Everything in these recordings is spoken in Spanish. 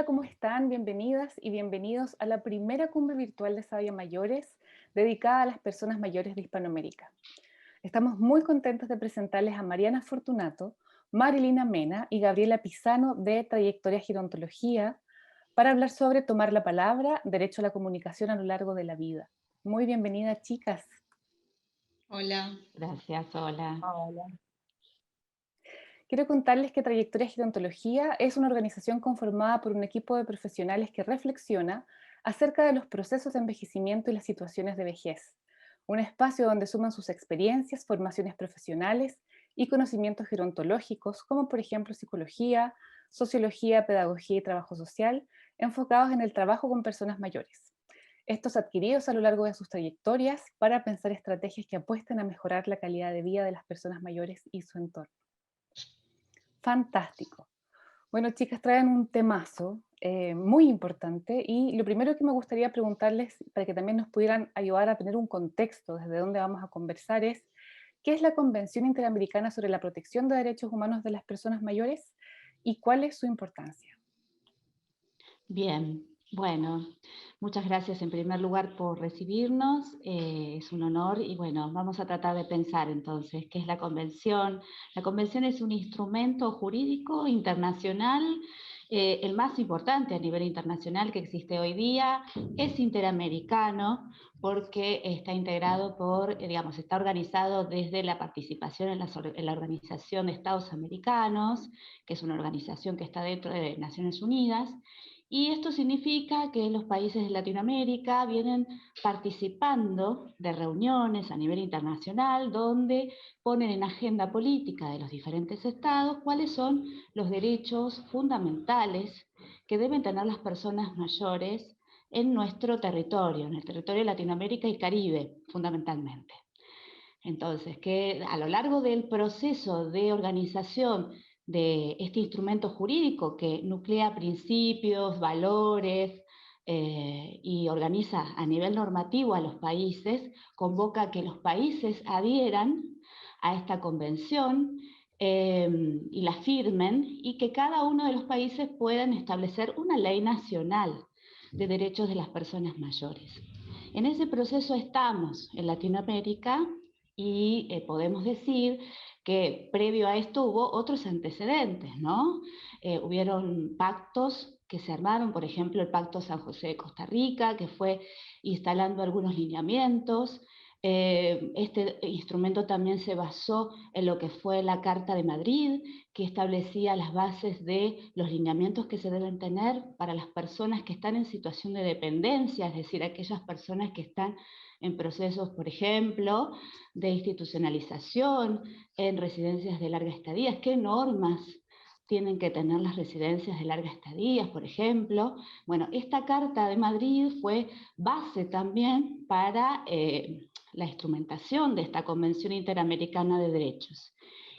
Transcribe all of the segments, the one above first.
Hola, ¿cómo están? Bienvenidas y bienvenidos a la primera cumbre virtual de Sabia Mayores dedicada a las personas mayores de Hispanoamérica. Estamos muy contentos de presentarles a Mariana Fortunato, Marilina Mena y Gabriela Pisano de Trayectoria Gerontología para hablar sobre tomar la palabra, derecho a la comunicación a lo largo de la vida. Muy bienvenidas, chicas. Hola. Gracias, hola. Hola. Quiero contarles que Trayectoria Gerontología es una organización conformada por un equipo de profesionales que reflexiona acerca de los procesos de envejecimiento y las situaciones de vejez. Un espacio donde suman sus experiencias, formaciones profesionales y conocimientos gerontológicos, como por ejemplo psicología, sociología, pedagogía y trabajo social, enfocados en el trabajo con personas mayores. Estos adquiridos a lo largo de sus trayectorias para pensar estrategias que apuesten a mejorar la calidad de vida de las personas mayores y su entorno. Fantástico. Bueno, chicas, traen un temazo muy importante y lo primero que me gustaría preguntarles, para que también nos pudieran ayudar a tener un contexto desde donde vamos a conversar, es ¿qué es la Convención Interamericana sobre la Protección de Derechos Humanos de las Personas Mayores y cuál es su importancia? Bien, bueno, muchas gracias en primer lugar por recibirnos, es un honor y bueno, vamos a tratar de pensar entonces qué es la convención. La convención es un instrumento jurídico internacional, el más importante a nivel internacional que existe hoy día, es interamericano porque está integrado por, digamos, está organizado desde la participación en la Organización de Estados Americanos, que es una organización que está dentro de Naciones Unidas. Y esto significa que los países de Latinoamérica vienen participando de reuniones a nivel internacional donde ponen en agenda política de los diferentes estados cuáles son los derechos fundamentales que deben tener las personas mayores en nuestro territorio, en el territorio de Latinoamérica y Caribe, fundamentalmente. Entonces, que a lo largo del proceso de organización de este instrumento jurídico que nuclea principios, valores y organiza a nivel normativo a los países, convoca a que los países adhieran a esta convención y la firmen y que cada uno de los países puedan establecer una ley nacional de derechos de las personas mayores. En ese proceso estamos en Latinoamérica y podemos decir que previo a esto hubo otros antecedentes, ¿no? Hubieron pactos que se armaron, por ejemplo, el Pacto San José de Costa Rica, que fue instalando algunos lineamientos. Este instrumento también se basó en lo que fue la Carta de Madrid, que establecía las bases de los lineamientos que se deben tener para las personas que están en situación de dependencia, es decir, aquellas personas que están en procesos, por ejemplo, de institucionalización, en residencias de larga estadía, qué normas tienen que tener las residencias de larga estadía, por ejemplo. Bueno, esta Carta de Madrid fue base también para la instrumentación de esta Convención Interamericana de Derechos.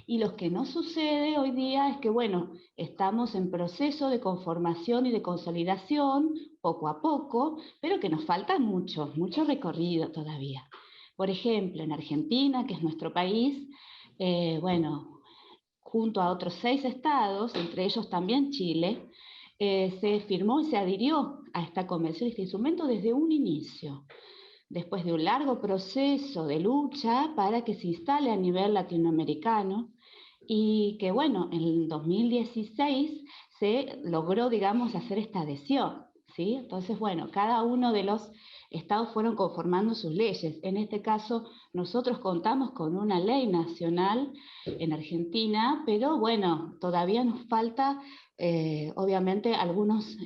Y lo que no sucede hoy día es que, bueno, estamos en proceso de conformación y de consolidación, poco a poco, pero que nos falta mucho, mucho recorrido todavía. Por ejemplo, en Argentina, que es nuestro país, bueno, junto a otros 6 estados, entre ellos también Chile, se firmó y se adhirió a esta convención, este instrumento desde un inicio, después de un largo proceso de lucha para que se instale a nivel latinoamericano y que, bueno, en el 2016 se logró, digamos, hacer esta adhesión, ¿sí? Entonces, bueno, cada uno de los estados fueron conformando sus leyes. En este caso, nosotros contamos con una ley nacional en Argentina, pero bueno, todavía nos falta, obviamente, algunas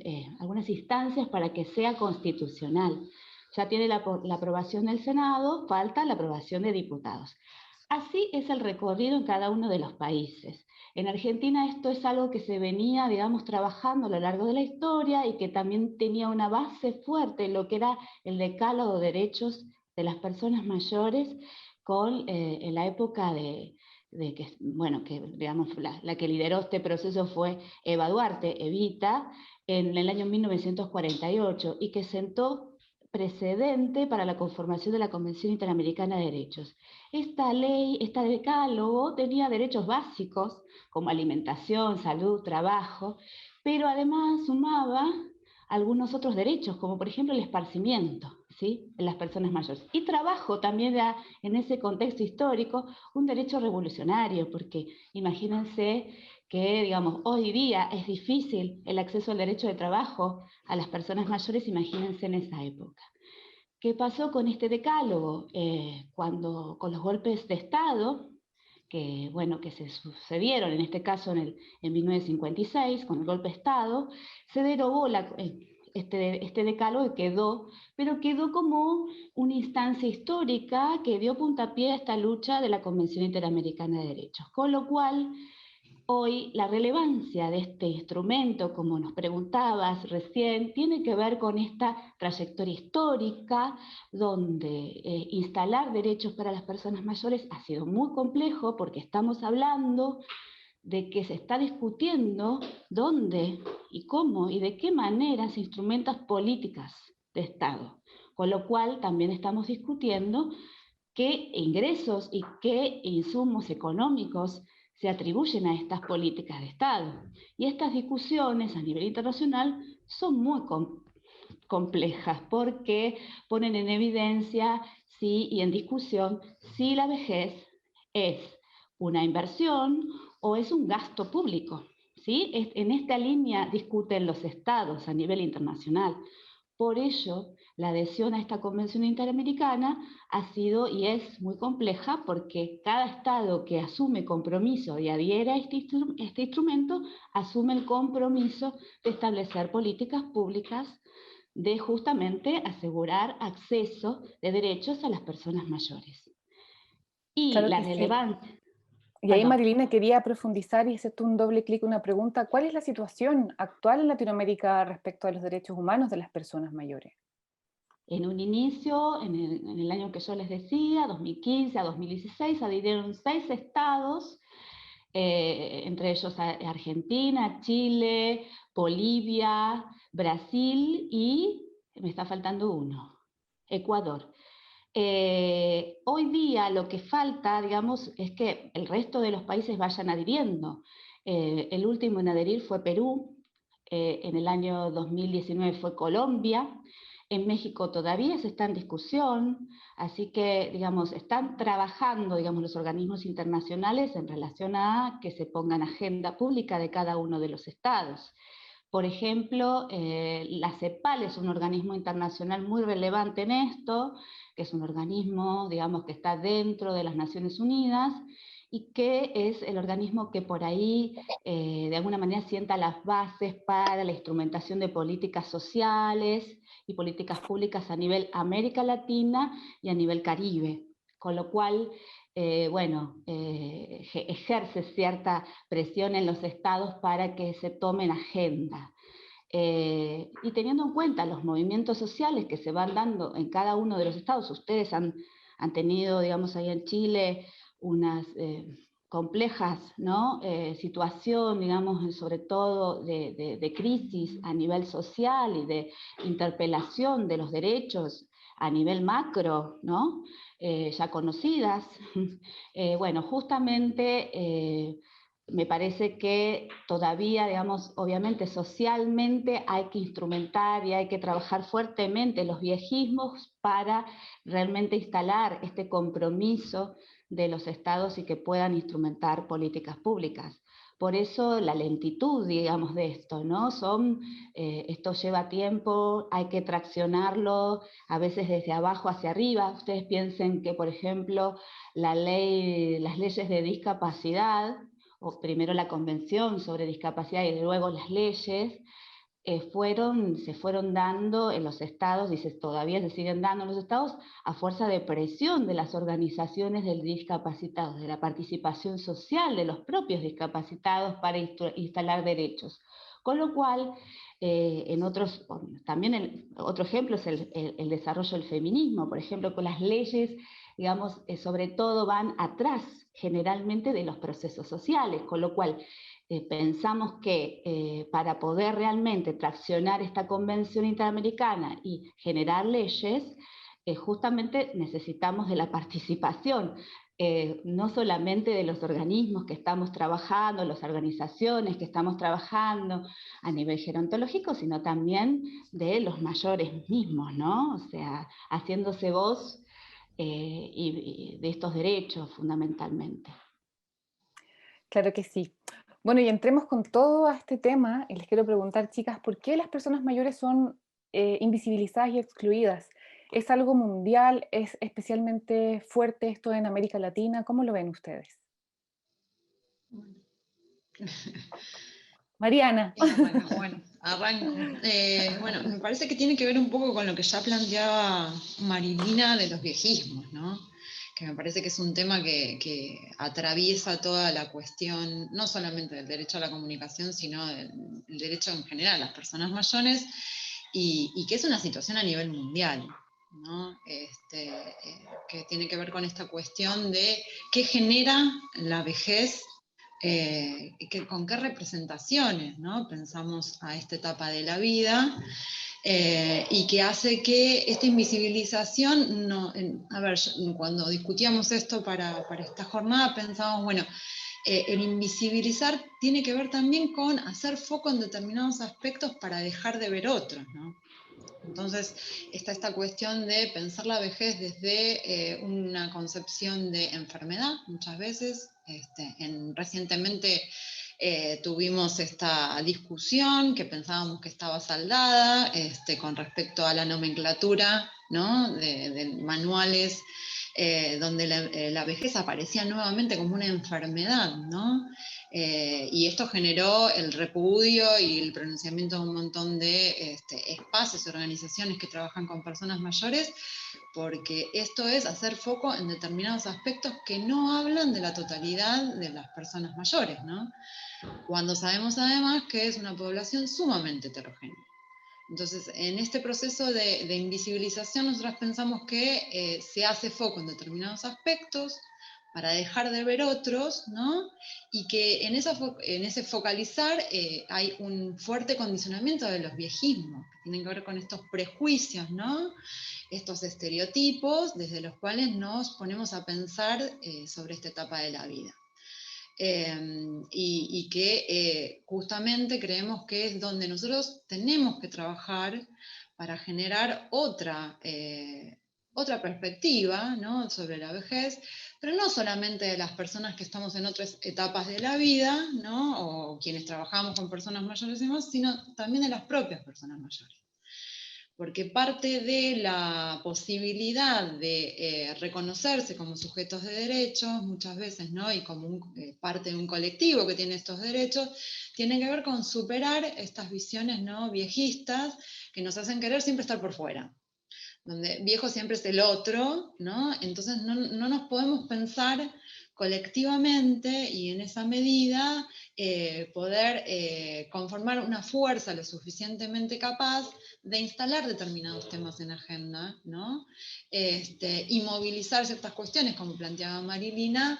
instancias para que sea constitucional. Ya tiene la aprobación del Senado, falta la aprobación de diputados. Así es el recorrido en cada uno de los países. En Argentina esto es algo que se venía, digamos, trabajando a lo largo de la historia y que también tenía una base fuerte en lo que era el decálogo de derechos de las personas mayores en la época de que, bueno, que digamos, la que lideró este proceso fue Eva Duarte, Evita, en el año 1948 y que sentó precedente para la conformación de la Convención Interamericana de Derechos. Esta ley, este decálogo tenía derechos básicos como alimentación, salud, trabajo, pero además sumaba algunos otros derechos, como por ejemplo el esparcimiento, ¿sí?, en las personas mayores. Y trabajo también era, en ese contexto histórico, un derecho revolucionario, porque imagínense que, digamos, hoy día es difícil el acceso al derecho de trabajo a las personas mayores, imagínense en esa época. ¿Qué pasó con este decálogo? Cuando con los golpes de Estado, que, bueno, que se sucedieron, en este caso en 1956, con el golpe de Estado, se derogó este decálogo y quedó, pero quedó como una instancia histórica que dio puntapié a esta lucha de la Convención Interamericana de Derechos. Con lo cual, hoy la relevancia de este instrumento, como nos preguntabas recién, tiene que ver con esta trayectoria histórica, donde instalar derechos para las personas mayores ha sido muy complejo, porque estamos hablando de que se está discutiendo dónde y cómo y de qué manera se instrumentan políticas de Estado. Con lo cual también estamos discutiendo qué ingresos y qué insumos económicos se atribuyen a estas políticas de Estado. Y estas discusiones a nivel internacional son muy complejas, porque ponen en evidencia y en discusión si la vejez es una inversión o es un gasto público, ¿sí? En esta línea discuten los estados a nivel internacional. Por ello, la adhesión a esta Convención Interamericana ha sido y es muy compleja, porque cada estado que asume compromiso y adhiere a este instrumento asume el compromiso de establecer políticas públicas de justamente asegurar acceso de derechos a las personas mayores. Y Claro la que sí. relevancia, Y ahí, perdón, Marilina, quería profundizar y hacerte un doble clic, una pregunta. ¿Cuál es la situación actual en Latinoamérica respecto a los derechos humanos de las personas mayores? en un inicio, en el año que yo les decía, 2015 a 2016, adhirieron 6 estados, entre ellos Argentina, Chile, Bolivia, Brasil y, me está faltando uno, Ecuador. Hoy día lo que falta, digamos, es que el resto de los países vayan adhiriendo. El último en adherir fue Perú, en el año 2019 fue Colombia, en México todavía se está en discusión, así que, digamos, están trabajando, digamos, los organismos internacionales en relación a que se ponga en agenda pública de cada uno de los estados. Por ejemplo, la CEPAL es un organismo internacional muy relevante en esto, que es un organismo, digamos, que está dentro de las Naciones Unidas y que es el organismo que por ahí, de alguna manera, sienta las bases para la instrumentación de políticas sociales y políticas públicas a nivel América Latina y a nivel Caribe. Con lo cual, ejerce cierta presión en los estados para que se tomen agenda. Y teniendo en cuenta los movimientos sociales que se van dando en cada uno de los estados, ustedes han tenido, digamos, ahí en Chile unas complejas, ¿no?, situación, digamos, sobre todo de crisis a nivel social y de interpelación de los derechos a nivel macro, ¿no?, ya conocidas. Bueno, justamente me parece que todavía, digamos, obviamente socialmente hay que instrumentar y hay que trabajar fuertemente los viejismos para realmente instalar este compromiso de los estados y que puedan instrumentar políticas públicas. Por eso la lentitud, digamos, de esto, ¿no? Esto lleva tiempo, hay que traccionarlo, a veces desde abajo hacia arriba. Ustedes piensen que, por ejemplo, las leyes de discapacidad, o primero la Convención sobre Discapacidad y luego las leyes, se fueron dando en los estados, y todavía se siguen dando en los estados, a fuerza de presión de las organizaciones de discapacitados, de la participación social de los propios discapacitados para instalar derechos. Con lo cual, también otro ejemplo es el desarrollo del feminismo, por ejemplo, con las leyes, digamos, sobre todo van atrás generalmente de los procesos sociales, con lo cual pensamos que para poder realmente traccionar esta Convención Interamericana y generar leyes, justamente necesitamos de la participación, no solamente de los organismos que estamos trabajando, las organizaciones que estamos trabajando a nivel gerontológico, sino también de los mayores mismos, ¿no? O sea, haciéndose voz y de estos derechos fundamentalmente. Claro que sí. Bueno, y entremos con todo a este tema, y les quiero preguntar, chicas, ¿por qué las personas mayores son invisibilizadas y excluidas? ¿Es algo mundial? ¿Es especialmente fuerte esto en América Latina? ¿Cómo lo ven ustedes? Mariana. Bueno, arranco. Bueno, me parece que tiene que ver un poco con lo que ya planteaba Marilina de los viejismos, ¿no? Que me parece que es un tema que atraviesa toda la cuestión, no solamente del derecho a la comunicación, sino del derecho en general a las personas mayores, y que es una situación a nivel mundial, ¿no? Que tiene que ver con esta cuestión de qué genera la vejez, con qué representaciones, ¿no? Pensamos a esta etapa de la vida, y que hace que esta invisibilización, a ver, cuando discutíamos esto para esta jornada, pensábamos, bueno, el invisibilizar tiene que ver también con hacer foco en determinados aspectos para dejar de ver otros, ¿no? Entonces está esta cuestión de pensar la vejez desde una concepción de enfermedad, muchas veces. Recientemente tuvimos esta discusión que pensábamos que estaba saldada con respecto a la nomenclatura, ¿no? de manuales, donde la vejez aparecía nuevamente como una enfermedad, ¿no? Y esto generó el repudio y el pronunciamiento de un montón de espacios y organizaciones que trabajan con personas mayores, porque esto es hacer foco en determinados aspectos que no hablan de la totalidad de las personas mayores, ¿no? Cuando sabemos además que es una población sumamente heterogénea. Entonces, en este proceso de invisibilización, nosotros pensamos que se hace foco en determinados aspectos para dejar de ver otros, ¿no? Y que en ese focalizar hay un fuerte condicionamiento de los viejismos, que tienen que ver con estos prejuicios, ¿no? Estos estereotipos desde los cuales nos ponemos a pensar sobre esta etapa de la vida. Y que justamente creemos que es donde nosotros tenemos que trabajar para generar otra perspectiva, ¿no? Sobre la vejez, pero no solamente de las personas que estamos en otras etapas de la vida, ¿no? O quienes trabajamos con personas mayores y más, sino también de las propias personas mayores. Porque parte de la posibilidad de reconocerse como sujetos de derechos, muchas veces, ¿no? Y como parte de un colectivo que tiene estos derechos, tiene que ver con superar estas visiones, ¿no? viejistas que nos hacen querer siempre estar por fuera, donde viejo siempre es el otro, ¿no? Entonces no nos podemos pensar colectivamente y en esa medida poder conformar una fuerza lo suficientemente capaz de instalar determinados temas en agenda, ¿no? Y movilizar ciertas cuestiones, como planteaba Marilina,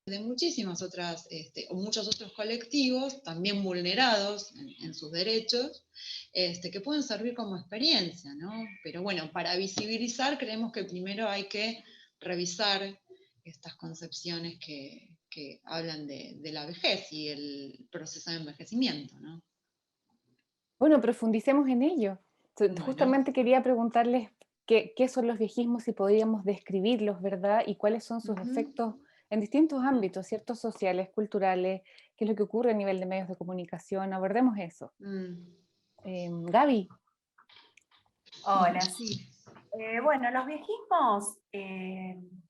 de muchísimas otras, o muchos otros colectivos, también vulnerados en sus derechos, que pueden servir como experiencia, ¿no? Pero bueno, para visibilizar creemos que primero hay que revisar estas concepciones que hablan de la vejez y el proceso de envejecimiento, ¿no? Bueno, profundicemos en ello. Bueno. Justamente quería preguntarles qué son los viejismos, si podríamos describirlos, ¿verdad? Y cuáles son sus efectos en distintos ámbitos, ¿ciertos? Sociales, culturales, qué es lo que ocurre a nivel de medios de comunicación. Abordemos eso. Gaby. Hola, sí. Bueno, los viejismos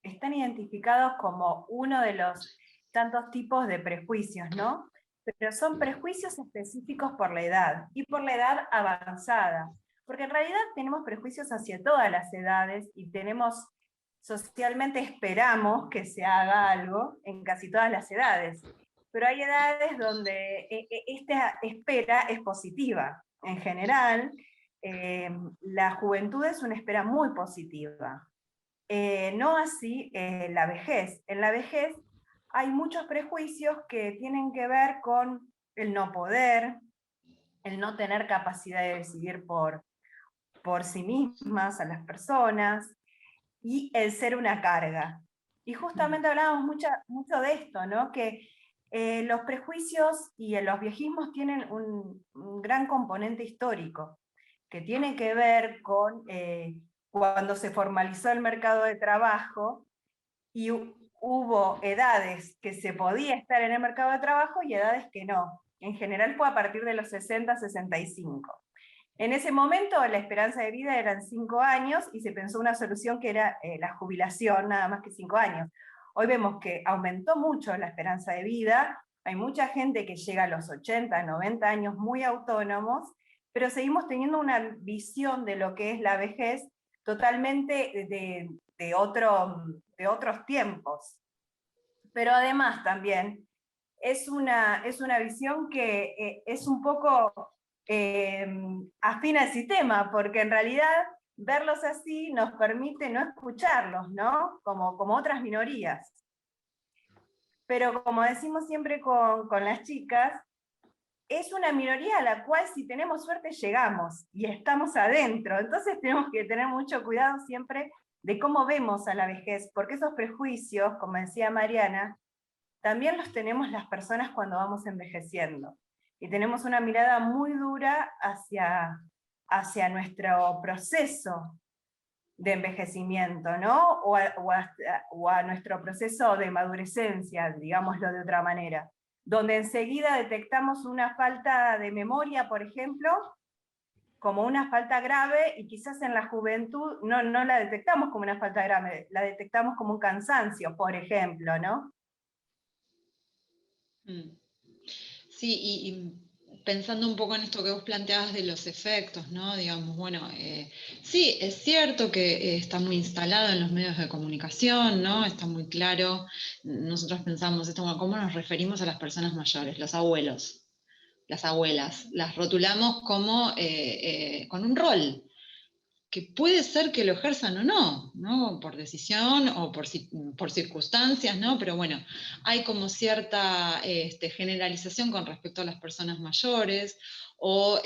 están identificados como uno de los tantos tipos de prejuicios, ¿no? Pero son prejuicios específicos por la edad y por la edad avanzada, porque en realidad tenemos prejuicios hacia todas las edades y socialmente esperamos que se haga algo en casi todas las edades, pero hay edades donde esta espera es positiva. En general, la juventud es una espera muy positiva. No así la vejez. En la vejez hay muchos prejuicios que tienen que ver con el no poder, el no tener capacidad de decidir por sí mismas a las personas, y el ser una carga. Y justamente hablábamos mucho de esto, ¿no? Que los prejuicios y los viejismos tienen un gran componente histórico, que tiene que ver con cuando se formalizó el mercado de trabajo y hubo edades que se podía estar en el mercado de trabajo y edades que no. En general fue a partir de los 60, 65. En ese momento la esperanza de vida eran 5 años y se pensó una solución que era la jubilación, nada más que 5 años. Hoy vemos que aumentó mucho la esperanza de vida, hay mucha gente que llega a los 80, 90 años muy autónomos, pero seguimos teniendo una visión de lo que es la vejez totalmente de otros tiempos. Pero además también es una visión que es un poco afín al sistema, porque en realidad verlos así nos permite no escucharlos, ¿no? Como otras minorías. Pero como decimos siempre con las chicas, es una minoría a la cual si tenemos suerte llegamos y estamos adentro. Entonces tenemos que tener mucho cuidado siempre de cómo vemos a la vejez, porque esos prejuicios, como decía Mariana, también los tenemos las personas cuando vamos envejeciendo. Y tenemos una mirada muy dura hacia nuestro proceso de envejecimiento, ¿no? O a nuestro proceso de madurecencia, digámoslo de otra manera, donde enseguida detectamos una falta de memoria, por ejemplo, como una falta grave, y quizás en la juventud no la detectamos como una falta grave, la detectamos como un cansancio, por ejemplo, ¿no? Sí, y pensando un poco en esto que vos planteabas de los efectos, ¿no? Digamos, bueno, sí, es cierto que está muy instalado en los medios de comunicación, ¿no? Está muy claro. Nosotros pensamos esto, bueno, ¿cómo nos referimos a las personas mayores? Los abuelos, las abuelas, las rotulamos como con un rol, que puede ser que lo ejerzan o no, ¿no? Por decisión o por circunstancias, ¿no? Pero bueno, hay como cierta generalización con respecto a las personas mayores, o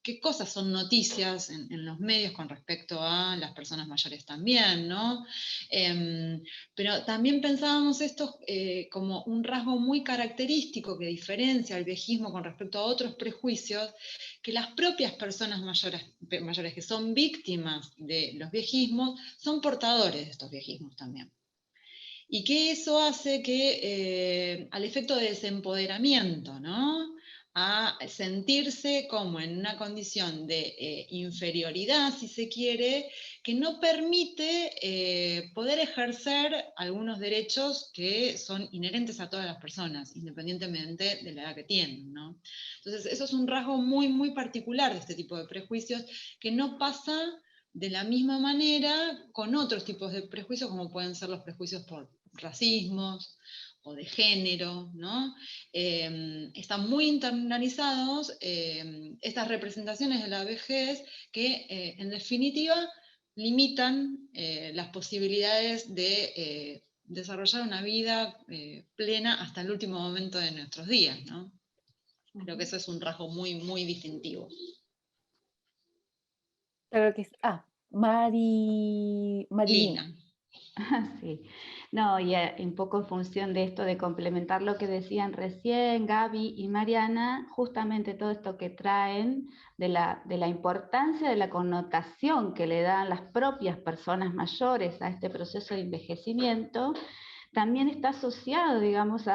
qué cosas son noticias en los medios con respecto a las personas mayores también, ¿no? Pero también pensábamos esto como un rasgo muy característico que diferencia al viejismo con respecto a otros prejuicios, que las propias personas mayores que son víctimas de los viejismos son portadores de estos viejismos también. Y que eso hace que, al efecto de desempoderamiento, ¿no? A sentirse como en una condición de inferioridad, si se quiere, que no permite poder ejercer algunos derechos que son inherentes a todas las personas, independientemente de la edad que tienen, ¿no? Entonces, eso es un rasgo muy, muy particular de este tipo de prejuicios, que no pasa de la misma manera con otros tipos de prejuicios, como pueden ser los prejuicios por racismos o de género, ¿no? Están muy internalizados estas representaciones de la vejez que, en definitiva, limitan las posibilidades de desarrollar una vida plena hasta el último momento de nuestros días, ¿no? Creo que eso es un rasgo muy, muy distintivo. Claro que es. Marilina. Lina. Sí, no, y un poco en función de esto, de complementar lo que decían recién Gaby y Mariana, justamente todo esto que traen de la importancia de la connotación que le dan las propias personas mayores a este proceso de envejecimiento, también está asociado, digamos,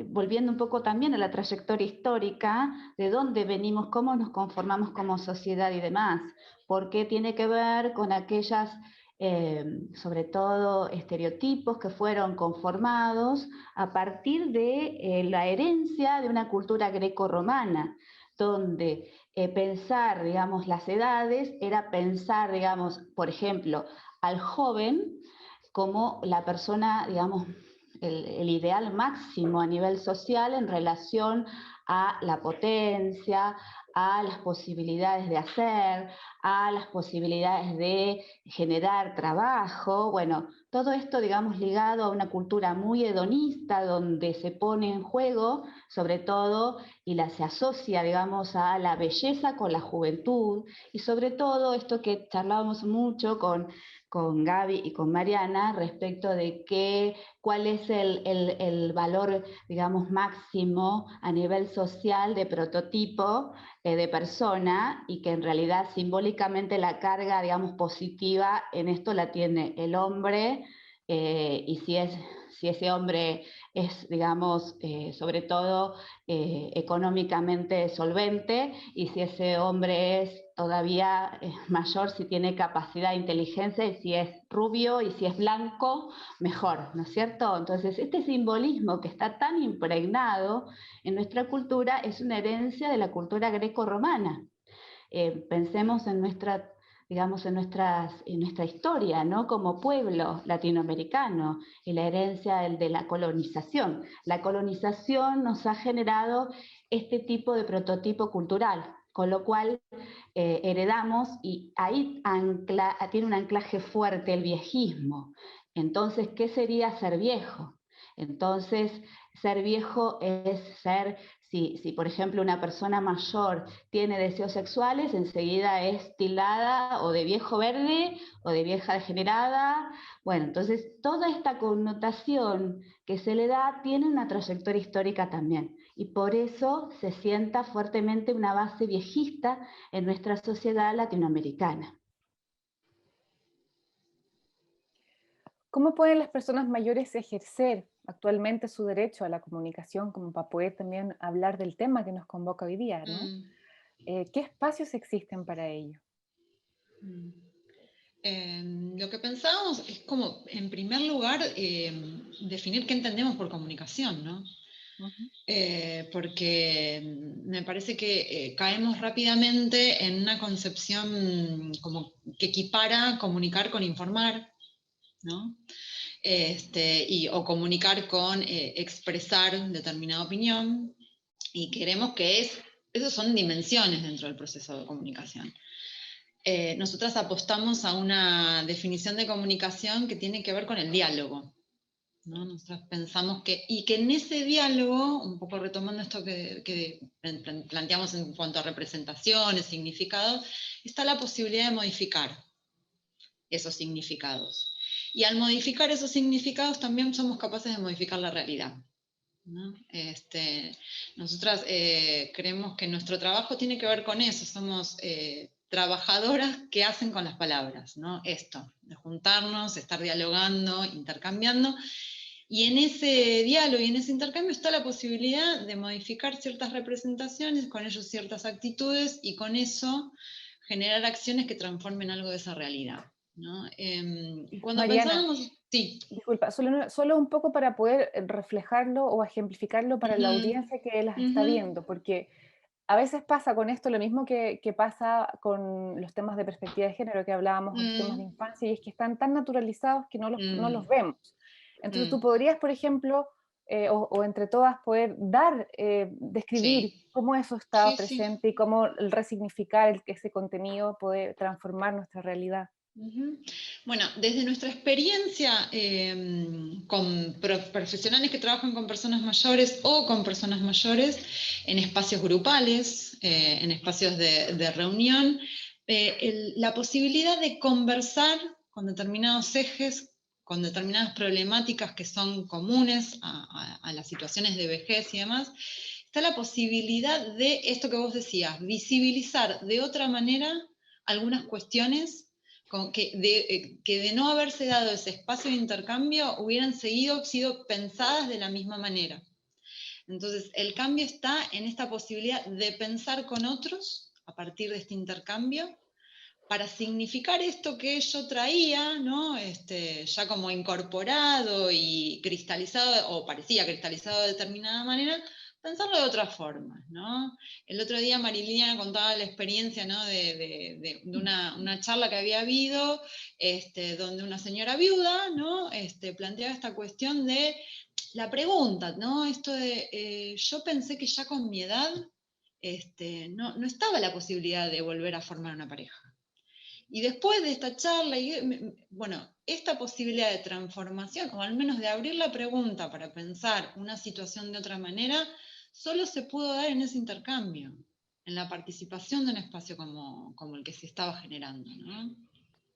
volviendo un poco también a la trayectoria histórica, de dónde venimos, cómo nos conformamos como sociedad y demás, porque tiene que ver con aquellas sobre todo estereotipos que fueron conformados a partir de la herencia de una cultura greco-romana, donde pensar, digamos, las edades era pensar, digamos, por ejemplo, al joven como la persona, digamos, el ideal máximo a nivel social en relación a la potencia, a las posibilidades de hacer, a las posibilidades de generar trabajo. Bueno, todo esto, digamos, ligado a una cultura muy hedonista, donde se pone en juego, sobre todo, y se asocia, digamos, a la belleza con la juventud, y sobre todo esto que charlábamos mucho con Gaby y con Mariana respecto de cuál es el valor, digamos, máximo a nivel social de prototipo de persona, y que en realidad simbólicamente la carga, digamos, positiva en esto la tiene el hombre, y si ese hombre es, digamos, sobre todo económicamente solvente, y si ese hombre es todavía mayor, si tiene capacidad de inteligencia, y si es rubio y si es blanco, mejor, ¿no es cierto? Entonces, este simbolismo que está tan impregnado en nuestra cultura es una herencia de la cultura greco-romana. Pensemos en nuestra, digamos, en nuestra historia, ¿no? Como pueblo latinoamericano, y la herencia de la colonización. La colonización nos ha generado este tipo de prototipo cultural, con lo cual heredamos, y ahí tiene un anclaje fuerte el viejismo. Entonces, ¿qué sería ser viejo? Entonces, ser viejo es ser, si por ejemplo una persona mayor tiene deseos sexuales, enseguida es tildada o de viejo verde o de vieja degenerada. Bueno, entonces toda esta connotación que se le da tiene una trayectoria histórica también, y por eso se sienta fuertemente una base viejista en nuestra sociedad latinoamericana. ¿Cómo pueden las personas mayores ejercer actualmente su derecho a la comunicación, como para poder también hablar del tema que nos convoca hoy día, ¿no? ¿Qué espacios existen para ello? Lo que pensábamos es como, en primer lugar, definir qué entendemos por comunicación, ¿no? Porque me parece que caemos rápidamente en una concepción como que equipara comunicar con informar, ¿no? O comunicar con expresar determinada opinión, y queremos que esas son dimensiones dentro del proceso de comunicación. Nosotras apostamos a una definición de comunicación que tiene que ver con el diálogo, ¿no? Nosotras pensamos que en ese diálogo, un poco retomando esto que planteamos en cuanto a representaciones, significados, está la posibilidad de modificar esos significados. Y al modificar esos significados también somos capaces de modificar la realidad, ¿no? Nosotras creemos que nuestro trabajo tiene que ver con eso, somos trabajadoras que hacen con las palabras, ¿no? Esto, de juntarnos, estar dialogando, intercambiando, y en ese diálogo y en ese intercambio está la posibilidad de modificar ciertas representaciones, con ello ciertas actitudes, y con eso generar acciones que transformen algo de esa realidad, ¿no? Y cuando Mariana, pensábamos... Sí. Disculpa, solo un poco para poder reflejarlo o ejemplificarlo para la audiencia que las está viendo, porque a veces pasa con esto lo mismo que pasa con los temas de perspectiva de género que hablábamos, los temas de infancia, y es que están tan naturalizados que no los vemos. Entonces tú podrías, por ejemplo, o entre todas poder describir cómo eso está presente y cómo el resignificar ese contenido puede transformar nuestra realidad. Bueno, desde nuestra experiencia con profesionales que trabajan con personas mayores o con personas mayores en espacios grupales, en espacios de reunión, la posibilidad de conversar con determinados ejes, con determinadas problemáticas que son comunes a las situaciones de vejez y demás, está la posibilidad de esto que vos decías, visibilizar de otra manera algunas cuestiones que de no haberse dado ese espacio de intercambio hubieran sido pensadas de la misma manera. Entonces, el cambio está en esta posibilidad de pensar con otros a partir de este intercambio, para significar esto que yo traía, ¿no? Ya como incorporado y cristalizado, o parecía cristalizado de determinada manera, pensarlo de otra forma, ¿no? El otro día Marilina contaba la experiencia, ¿no? de una charla que había habido, donde una señora viuda, ¿no? Planteaba esta cuestión de la pregunta, ¿no? Esto de, yo pensé que ya con mi edad no estaba la posibilidad de volver a formar una pareja. Y después de esta charla, bueno, esta posibilidad de transformación, o al menos de abrir la pregunta para pensar una situación de otra manera, solo se pudo dar en ese intercambio, en la participación de un espacio como el que se estaba generando, ¿no?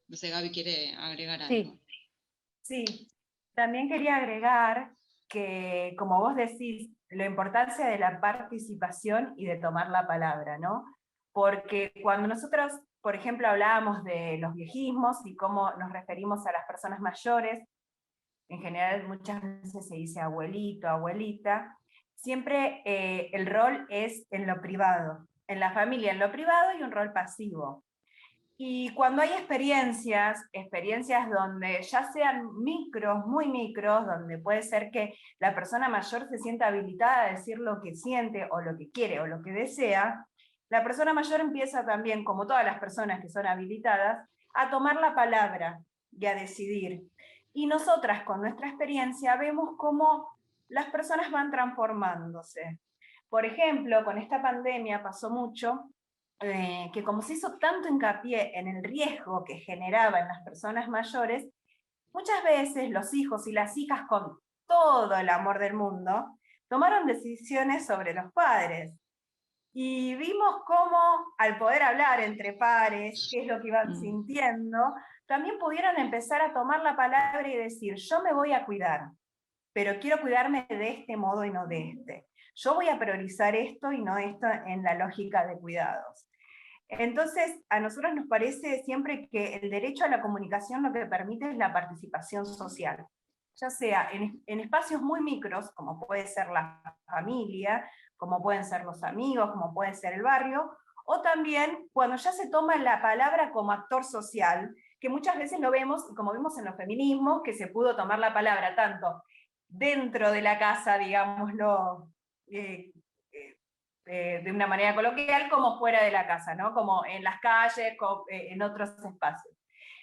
No sé, Gaby quiere agregar algo. Sí. Sí, también quería agregar que, como vos decís, la importancia de la participación y de tomar la palabra, ¿no? Porque cuando nosotros, por ejemplo, hablábamos de los viejismos y cómo nos referimos a las personas mayores, en general muchas veces se dice abuelito, abuelita, siempre el rol es en lo privado, en la familia en lo privado y un rol pasivo. Y cuando hay experiencias donde ya sean micros, muy micros, donde puede ser que la persona mayor se sienta habilitada a decir lo que siente o lo que quiere o lo que desea, la persona mayor empieza también, como todas las personas que son habilitadas, a tomar la palabra y a decidir. Y nosotras con nuestra experiencia vemos cómo las personas van transformándose. Por ejemplo, con esta pandemia pasó mucho que como se hizo tanto hincapié en el riesgo que generaba en las personas mayores, muchas veces los hijos y las hijas con todo el amor del mundo tomaron decisiones sobre los padres. Y vimos cómo al poder hablar entre pares, qué es lo que iban sintiendo, también pudieron empezar a tomar la palabra y decir, yo me voy a cuidar, pero quiero cuidarme de este modo y no de este. Yo voy a priorizar esto y no esto en la lógica de cuidados. Entonces, a nosotros nos parece siempre que el derecho a la comunicación lo que permite es la participación social, ya sea en espacios muy micros, como puede ser la familia, como pueden ser los amigos, como puede ser el barrio, o también cuando ya se toma la palabra como actor social, que muchas veces lo vemos, y como vimos en los feminismos, que se pudo tomar la palabra tanto dentro de la casa, digámoslo, de una manera coloquial, como fuera de la casa, ¿no? Como en las calles, en otros espacios.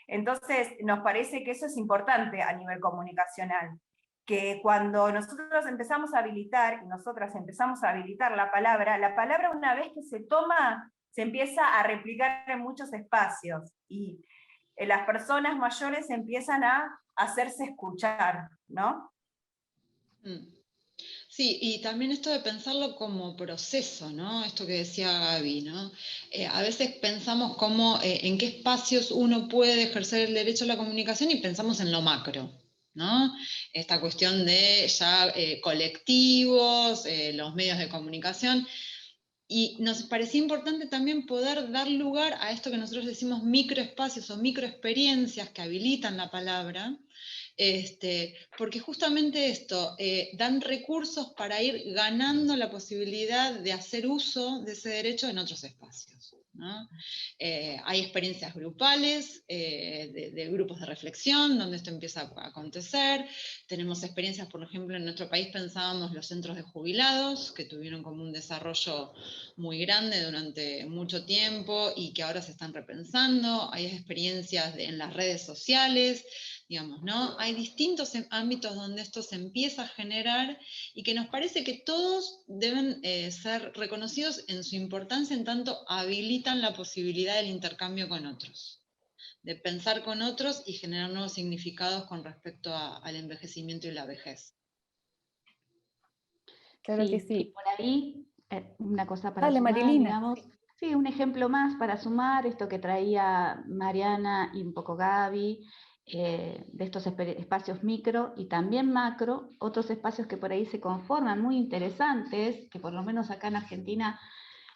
Entonces, nos parece que eso es importante a nivel comunicacional, que cuando nosotros empezamos a habilitar, y nosotras empezamos a habilitar la palabra una vez que se toma, se empieza a replicar en muchos espacios, y las personas mayores empiezan a hacerse escuchar, ¿no? Sí, y también esto de pensarlo como proceso, ¿no? Esto que decía Gaby, ¿no? A veces pensamos como en qué espacios uno puede ejercer el derecho a la comunicación y pensamos en lo macro, ¿no? Esta cuestión de ya colectivos, los medios de comunicación. Y nos parecía importante también poder dar lugar a esto que nosotros decimos microespacios o microexperiencias que habilitan la palabra, porque justamente esto, dan recursos para ir ganando la posibilidad de hacer uso de ese derecho en otros espacios, ¿no? Hay experiencias grupales, de grupos de reflexión, donde esto empieza a acontecer. Tenemos experiencias, por ejemplo, en nuestro país pensábamos los centros de jubilados, que tuvieron como un desarrollo muy grande durante mucho tiempo y que ahora se están repensando. Hay experiencias en las redes sociales, digamos, ¿no? Hay distintos ámbitos donde esto se empieza a generar y que nos parece que todos deben ser reconocidos en su importancia en tanto habilitan la posibilidad del intercambio con otros, de pensar con otros y generar nuevos significados con respecto al envejecimiento y la vejez. Claro Sí, que sí. y por ahí, una cosa para Dale, sumar, Marilina. digamos, sí, un ejemplo más para sumar esto que traía Mariana y un poco Gaby, de estos espacios micro y también macro, otros espacios que por ahí se conforman muy interesantes, que por lo menos acá en Argentina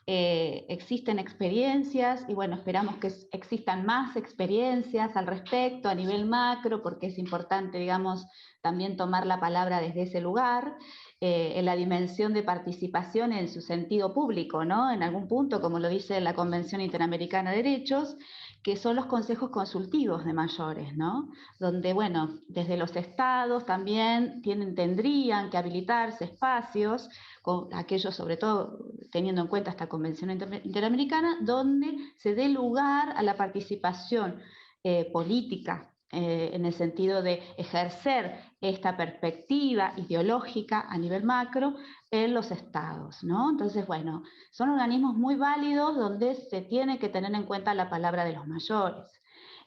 existen experiencias y bueno, esperamos que existan más experiencias al respecto a nivel macro, porque es importante, digamos, también tomar la palabra desde ese lugar, en la dimensión de participación en su sentido público, ¿no? En algún punto, como lo dice la Convención Interamericana de Derechos, que son los consejos consultivos de mayores, ¿no? Donde, bueno, desde los estados también tendrían que habilitarse espacios, con aquellos sobre todo teniendo en cuenta esta Convención Interamericana, donde se dé lugar a la participación política en el sentido de ejercer esta perspectiva ideológica a nivel macro en los estados, ¿no? Entonces, bueno, son organismos muy válidos donde se tiene que tener en cuenta la palabra de los mayores.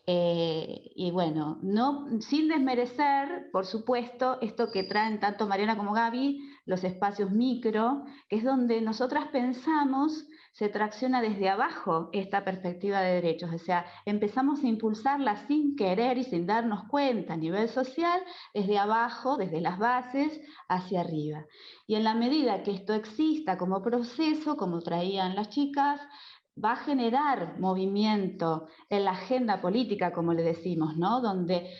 Y bueno, no, sin desmerecer, por supuesto, esto que traen tanto Mariana como Gaby, los espacios micro, que es donde nosotras pensamos se tracciona desde abajo esta perspectiva de derechos, o sea, empezamos a impulsarla sin querer y sin darnos cuenta a nivel social, desde abajo, desde las bases, hacia arriba. Y en la medida que esto exista como proceso, como traían las chicas, va a generar movimiento en la agenda política, como le decimos, ¿no? Donde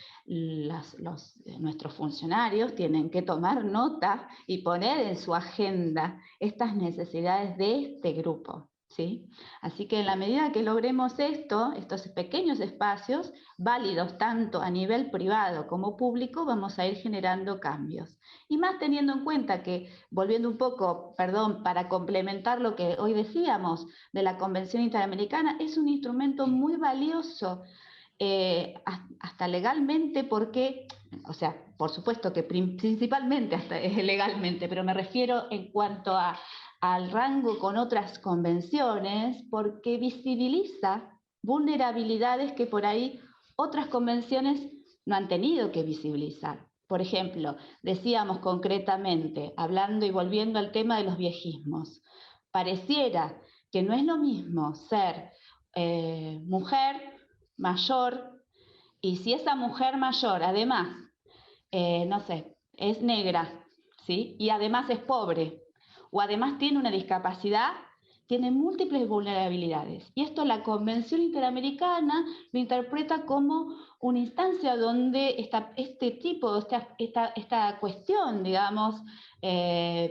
nuestros funcionarios tienen que tomar nota y poner en su agenda estas necesidades de este grupo, ¿sí? Así que en la medida que logremos esto, estos pequeños espacios, válidos tanto a nivel privado como público, vamos a ir generando cambios. Y más teniendo en cuenta que, volviendo un poco, perdón, para complementar lo que hoy decíamos de la Convención Interamericana, es un instrumento muy valioso, hasta legalmente, porque, o sea, por supuesto que principalmente hasta legalmente, pero me refiero en cuanto al rango con otras convenciones, porque visibiliza vulnerabilidades que por ahí otras convenciones no han tenido que visibilizar. Por ejemplo, decíamos concretamente, hablando y volviendo al tema de los viejismos, pareciera que no es lo mismo ser mujer mayor, y si esa mujer mayor además, no sé, es negra, ¿sí? Y además es pobre, o además tiene una discapacidad, tiene múltiples vulnerabilidades. Y esto la Convención Interamericana lo interpreta como una instancia donde esta cuestión, digamos,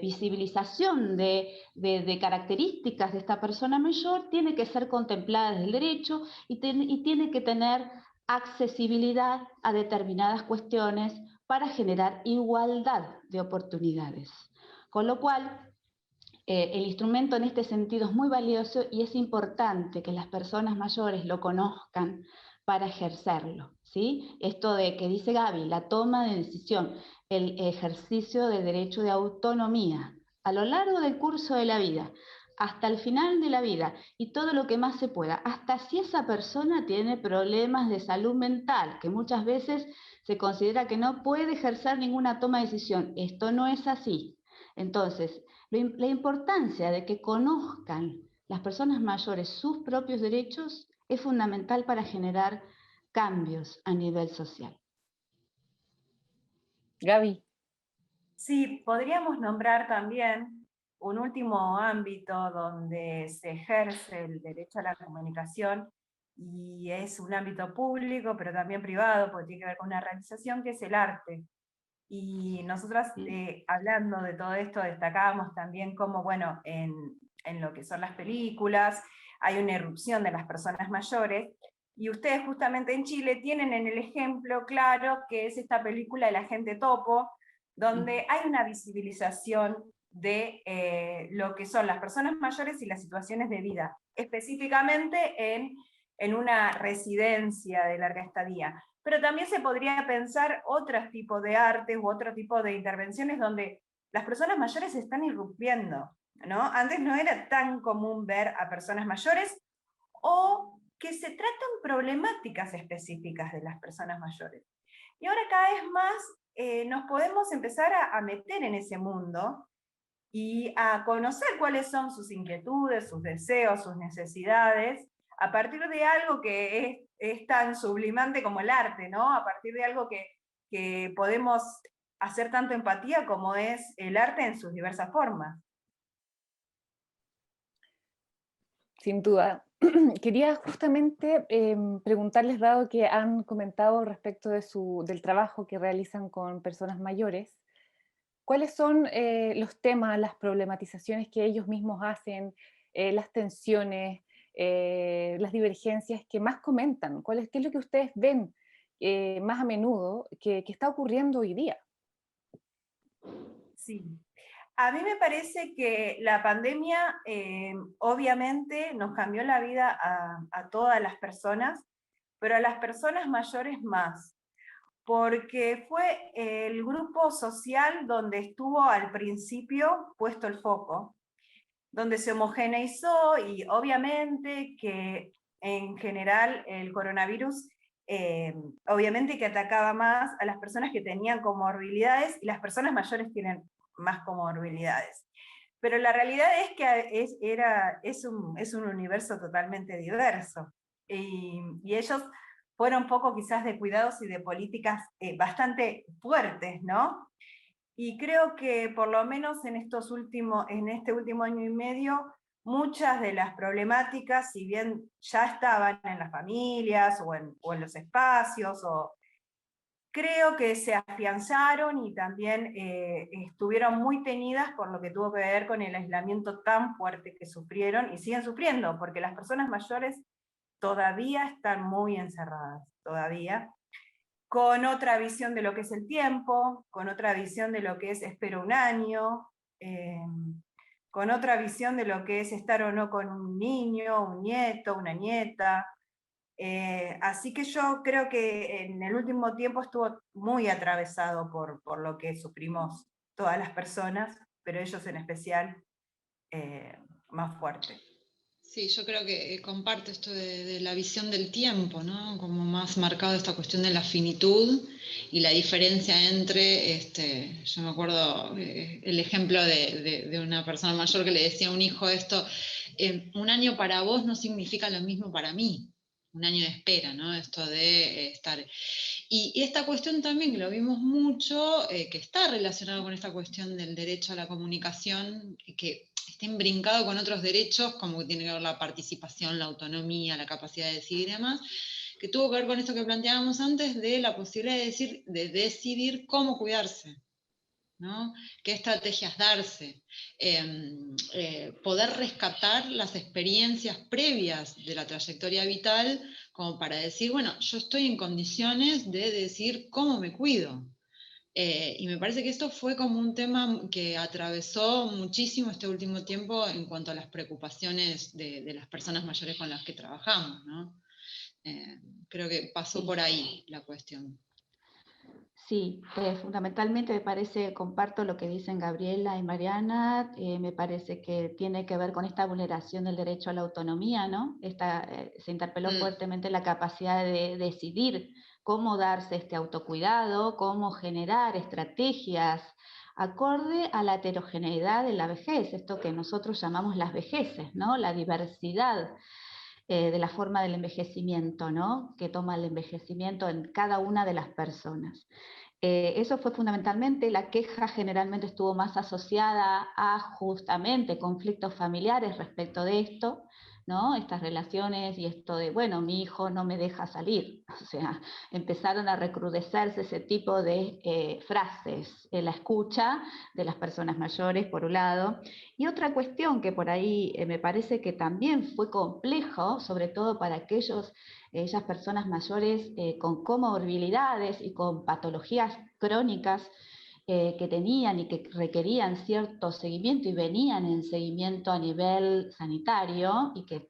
visibilización de características de esta persona mayor tiene que ser contemplada desde el derecho y tiene que tener accesibilidad a determinadas cuestiones para generar igualdad de oportunidades. Con lo cual, el instrumento en este sentido es muy valioso y es importante que las personas mayores lo conozcan para ejercerlo, ¿sí? Esto de que dice Gaby, la toma de decisión, el ejercicio del derecho de autonomía a lo largo del curso de la vida, hasta el final de la vida y todo lo que más se pueda, hasta si esa persona tiene problemas de salud mental, que muchas veces se considera que no puede ejercer ninguna toma de decisión. Esto no es así. Entonces, la importancia de que conozcan las personas mayores sus propios derechos es fundamental para generar cambios a nivel social. Gaby. Sí, podríamos nombrar también un último ámbito donde se ejerce el derecho a la comunicación y es un ámbito público, pero también privado, porque tiene que ver con una realización, que es el arte. Y nosotras, hablando de todo esto, destacábamos también cómo, bueno, en lo que son las películas, hay una irrupción de las personas mayores, y ustedes justamente en Chile tienen en el ejemplo claro que es esta película El Agente Topo, donde hay una visibilización de lo que son las personas mayores y las situaciones de vida, específicamente en una residencia de larga estadía. Pero también se podría pensar otros tipos de artes u otro tipo de intervenciones donde las personas mayores se están irrumpiendo, ¿no? Antes no era tan común ver a personas mayores o que se tratan problemáticas específicas de las personas mayores. Y ahora cada vez más nos podemos empezar a meter en ese mundo y a conocer cuáles son sus inquietudes, sus deseos, sus necesidades, a partir de algo que es tan sublimante como el arte, ¿no? A partir de algo que podemos hacer tanto empatía como es el arte en sus diversas formas. Sin duda. Quería justamente preguntarles, dado que han comentado respecto del trabajo que realizan con personas mayores, ¿cuáles son los temas, las problematizaciones que ellos mismos hacen, las tensiones, las divergencias que más comentan? ¿Qué es lo que ustedes ven más a menudo que está ocurriendo hoy día? Sí. A mí me parece que la pandemia obviamente nos cambió la vida a todas las personas, pero a las personas mayores más. porque fue el grupo social donde estuvo al principio puesto el foco, donde se homogeneizó y obviamente que en general el coronavirus obviamente que atacaba más a las personas que tenían comorbilidades y las personas mayores tienen más comorbilidades. Pero la realidad es que es un universo totalmente diverso y ellos fueron un poco quizás de cuidados y de políticas bastante fuertes, ¿no? Y creo que por lo menos en este último año y medio, muchas de las problemáticas, si bien ya estaban en las familias o en los espacios, creo que se afianzaron y también estuvieron muy tenidas por lo que tuvo que ver con el aislamiento tan fuerte que sufrieron y siguen sufriendo, porque las personas mayores todavía están muy encerradas, todavía con otra visión de lo que es el tiempo, con otra visión de lo que es espero un año, eh, con otra visión de lo que es estar o no con un niño, un nieto, una nieta. Así que yo creo que en el último tiempo estuvo muy atravesado por lo que sufrimos todas las personas, pero ellos en especial más fuerte. Sí, yo creo que comparto esto de la visión del tiempo, ¿no? Como más marcado esta cuestión de la finitud y la diferencia entre, yo me acuerdo el ejemplo de una persona mayor que le decía a un hijo esto, un año para vos no significa lo mismo para mí, un año de espera, ¿no? Esto de estar. Y esta cuestión también que lo vimos mucho, que está relacionado con esta cuestión del derecho a la comunicación, que está imbrincado con otros derechos, como que tiene que ver la participación, la autonomía, la capacidad de decidir y demás, que tuvo que ver con esto que planteábamos antes de la posibilidad de decidir cómo cuidarse, ¿no? ¿Qué estrategias darse? Poder rescatar las experiencias previas de la trayectoria vital como para decir, bueno, yo estoy en condiciones de decir cómo me cuido. Y me parece que esto fue como un tema que atravesó muchísimo este último tiempo en cuanto a las preocupaciones de las personas mayores con las que trabajamos, ¿no? Creo que pasó por ahí la cuestión. Sí, fundamentalmente me parece, comparto lo que dicen Gabriela y Mariana, me parece que tiene que ver con esta vulneración del derecho a la autonomía, ¿no? Se interpeló fuertemente la capacidad de decidir cómo darse este autocuidado, cómo generar estrategias acorde a la heterogeneidad de la vejez, esto que nosotros llamamos las vejeces, ¿no? La diversidad de la forma del envejecimiento, ¿no? Que toma el envejecimiento en cada una de las personas. Eso fue fundamentalmente, la queja generalmente estuvo más asociada a justamente conflictos familiares respecto de esto, ¿no? Estas relaciones y esto de, bueno, mi hijo no me deja salir. O sea, empezaron a recrudecerse ese tipo de frases en la escucha de las personas mayores, por un lado. Y otra cuestión que por ahí me parece que también fue complejo, sobre todo para ellas personas mayores con comorbilidades y con patologías crónicas que tenían y que requerían cierto seguimiento y venían en seguimiento a nivel sanitario y que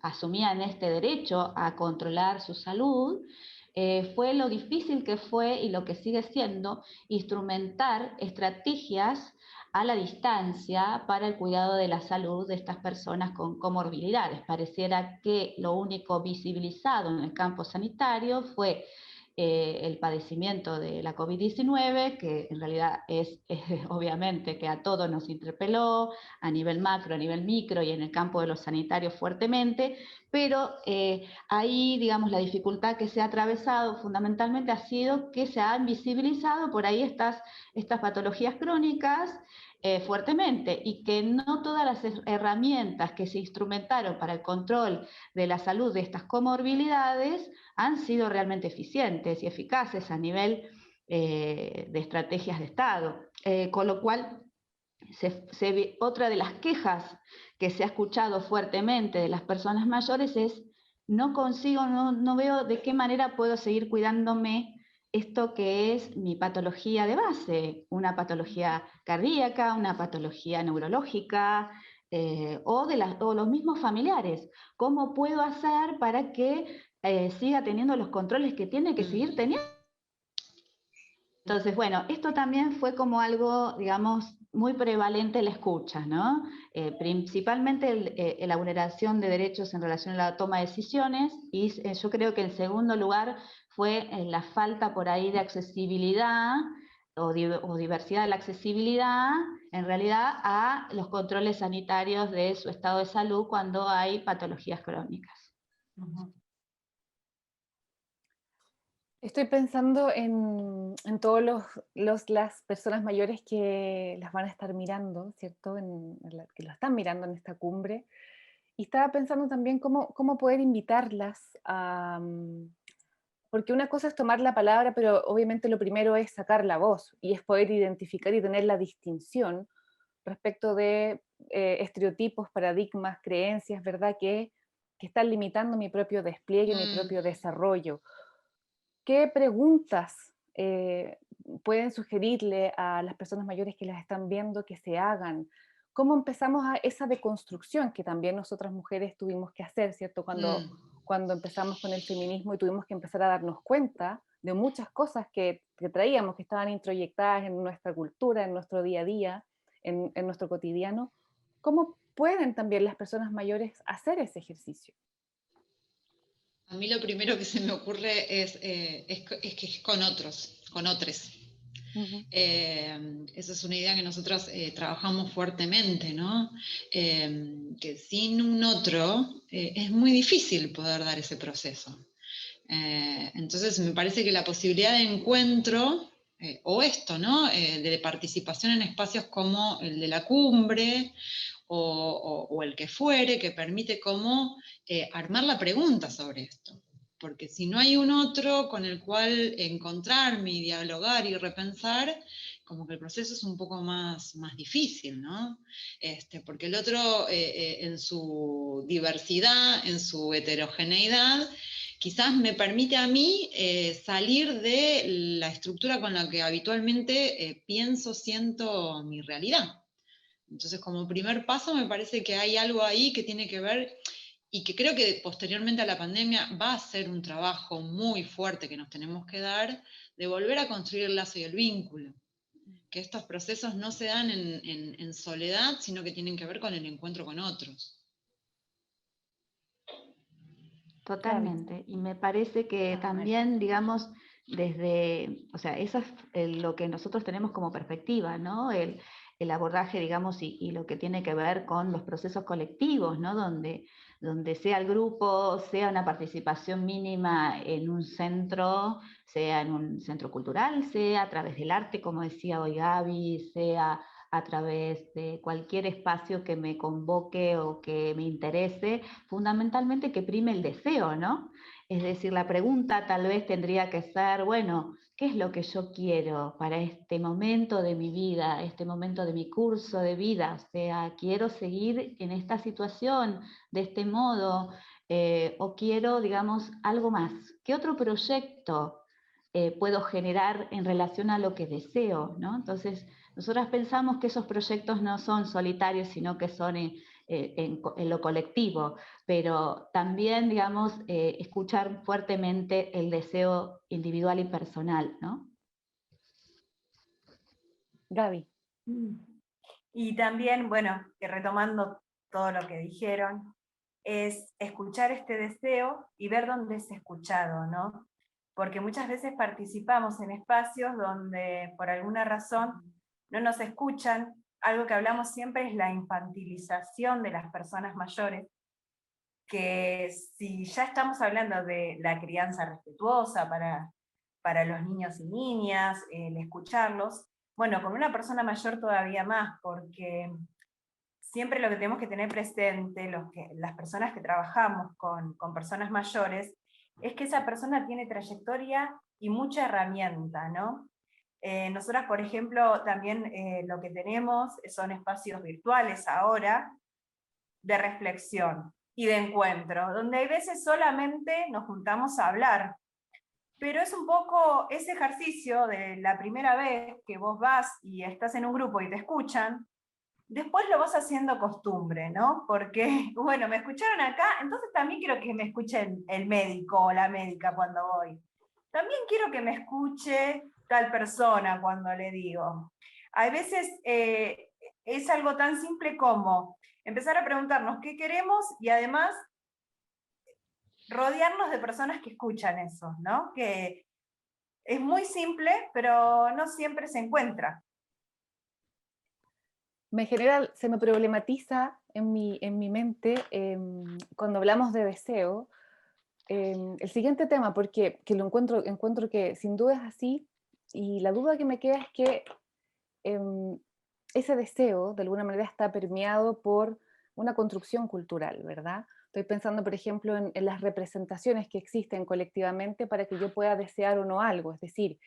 asumían este derecho a controlar su salud, fue lo difícil que fue y lo que sigue siendo instrumentar estrategias a la distancia para el cuidado de la salud de estas personas con comorbilidades. Pareciera que lo único visibilizado en el campo sanitario fue el padecimiento de la COVID-19, que en realidad es obviamente que a todos nos interpeló, a nivel macro, a nivel micro y en el campo de lo sanitario fuertemente, pero ahí, digamos, la dificultad que se ha atravesado fundamentalmente ha sido que se han visibilizado por ahí estas patologías crónicas fuertemente y que no todas las herramientas que se instrumentaron para el control de la salud de estas comorbilidades han sido realmente eficientes y eficaces a nivel de estrategias de Estado. Con lo cual, otra de las quejas que se ha escuchado fuertemente de las personas mayores es no consigo, no veo de qué manera puedo seguir cuidándome esto que es mi patología de base, una patología cardíaca, una patología neurológica, o los mismos familiares. ¿Cómo puedo hacer para que siga teniendo los controles que tiene que seguir teniendo Entonces, bueno, esto también fue como algo, digamos, muy prevalente en la escucha, ¿no? Principalmente la vulneración de derechos en relación a la toma de decisiones, y yo creo que en segundo lugar fue la falta por ahí de accesibilidad o diversidad de la accesibilidad, en realidad, a los controles sanitarios de su estado de salud cuando hay patologías crónicas. Estoy pensando en todos las personas mayores que las van a estar mirando, ¿cierto? Que lo están mirando en esta cumbre. Y estaba pensando también cómo poder invitarlas a... Porque una cosa es tomar la palabra, pero obviamente lo primero es sacar la voz y es poder identificar y tener la distinción respecto de estereotipos, paradigmas, creencias, ¿verdad? Que están limitando mi propio despliegue, mi propio desarrollo. ¿Qué preguntas pueden sugerirle a las personas mayores que las están viendo que se hagan? ¿Cómo empezamos a esa deconstrucción que también nosotras mujeres tuvimos que hacer, ¿cierto? Cuando empezamos con el feminismo y tuvimos que empezar a darnos cuenta de muchas cosas que traíamos, que estaban introyectadas en nuestra cultura, en nuestro día a día, en nuestro cotidiano. ¿Cómo pueden también las personas mayores hacer ese ejercicio? A mí lo primero que se me ocurre es que es con otros, con otros. Esa es una idea que nosotros trabajamos fuertemente, ¿no? Que sin un otro es muy difícil poder dar ese proceso. Entonces me parece que la posibilidad de encuentro, o esto, ¿no? De participación en espacios como el de la cumbre, o el que fuere, que permite como armar la pregunta sobre esto. Porque si no hay un otro con el cual encontrarme y dialogar y repensar, como que el proceso es un poco más difícil, ¿no? Porque el otro en su diversidad, en su heterogeneidad, quizás me permite a mí salir de la estructura con la que habitualmente pienso, siento mi realidad. Entonces, como primer paso, me parece que hay algo ahí que tiene que ver y que creo que posteriormente a la pandemia va a ser un trabajo muy fuerte que nos tenemos que dar de volver a construir el lazo y el vínculo. Que estos procesos no se dan en soledad, sino que tienen que ver con el encuentro con otros. Totalmente. Y me parece que también, digamos, o sea, eso es lo que nosotros tenemos como perspectiva, ¿no? El abordaje, digamos, y lo que tiene que ver con los procesos colectivos, ¿no? Donde sea el grupo, sea una participación mínima en un centro, sea en un centro cultural, sea a través del arte, como decía hoy Gaby, sea a través de cualquier espacio que me convoque o que me interese, fundamentalmente que prime el deseo, ¿no? Es decir, la pregunta tal vez tendría que ser, bueno, ¿qué es lo que yo quiero para este momento de mi vida, este momento de mi curso de vida? O sea, ¿quiero seguir en esta situación de este modo? ¿O quiero, digamos, algo más? ¿Qué otro proyecto puedo generar en relación a lo que deseo, ¿no? Entonces, nosotras pensamos que esos proyectos no son solitarios, sino que son en lo colectivo, pero también, digamos, escuchar fuertemente el deseo individual y personal, ¿no? Gaby. Y también, bueno, que retomando todo lo que dijeron, es escuchar este deseo y ver dónde es escuchado, ¿no? Porque muchas veces participamos en espacios donde por alguna razón no nos escuchan. Algo que hablamos siempre es la infantilización de las personas mayores, que si ya estamos hablando de la crianza respetuosa para los niños y niñas, el escucharlos, bueno, con una persona mayor todavía más, porque siempre lo que tenemos que tener presente, las personas que trabajamos con personas mayores, es que esa persona tiene trayectoria y mucha herramienta, ¿no? Nosotras, por ejemplo, también lo que tenemos son espacios virtuales ahora de reflexión y de encuentro, donde hay veces solamente nos juntamos a hablar, pero es un poco ese ejercicio de la primera vez que vos vas y estás en un grupo y te escuchan, después lo vas haciendo costumbre, ¿no? Porque, bueno, me escucharon acá, entonces también quiero que me escuche el médico o la médica cuando voy. También quiero que me escuche tal persona cuando le digo. A veces es algo tan simple como empezar a preguntarnos qué queremos y además rodearnos de personas que escuchan eso, ¿no? Que es muy simple, pero no siempre se encuentra. Se me problematiza en mi mente cuando hablamos de deseo, el siguiente tema, porque que encuentro que sin duda es así, y la duda que me queda es que ese deseo de alguna manera está permeado por una construcción cultural, ¿verdad? Estoy pensando, por ejemplo, en las representaciones que existen colectivamente para que yo pueda desear o no algo, es decir,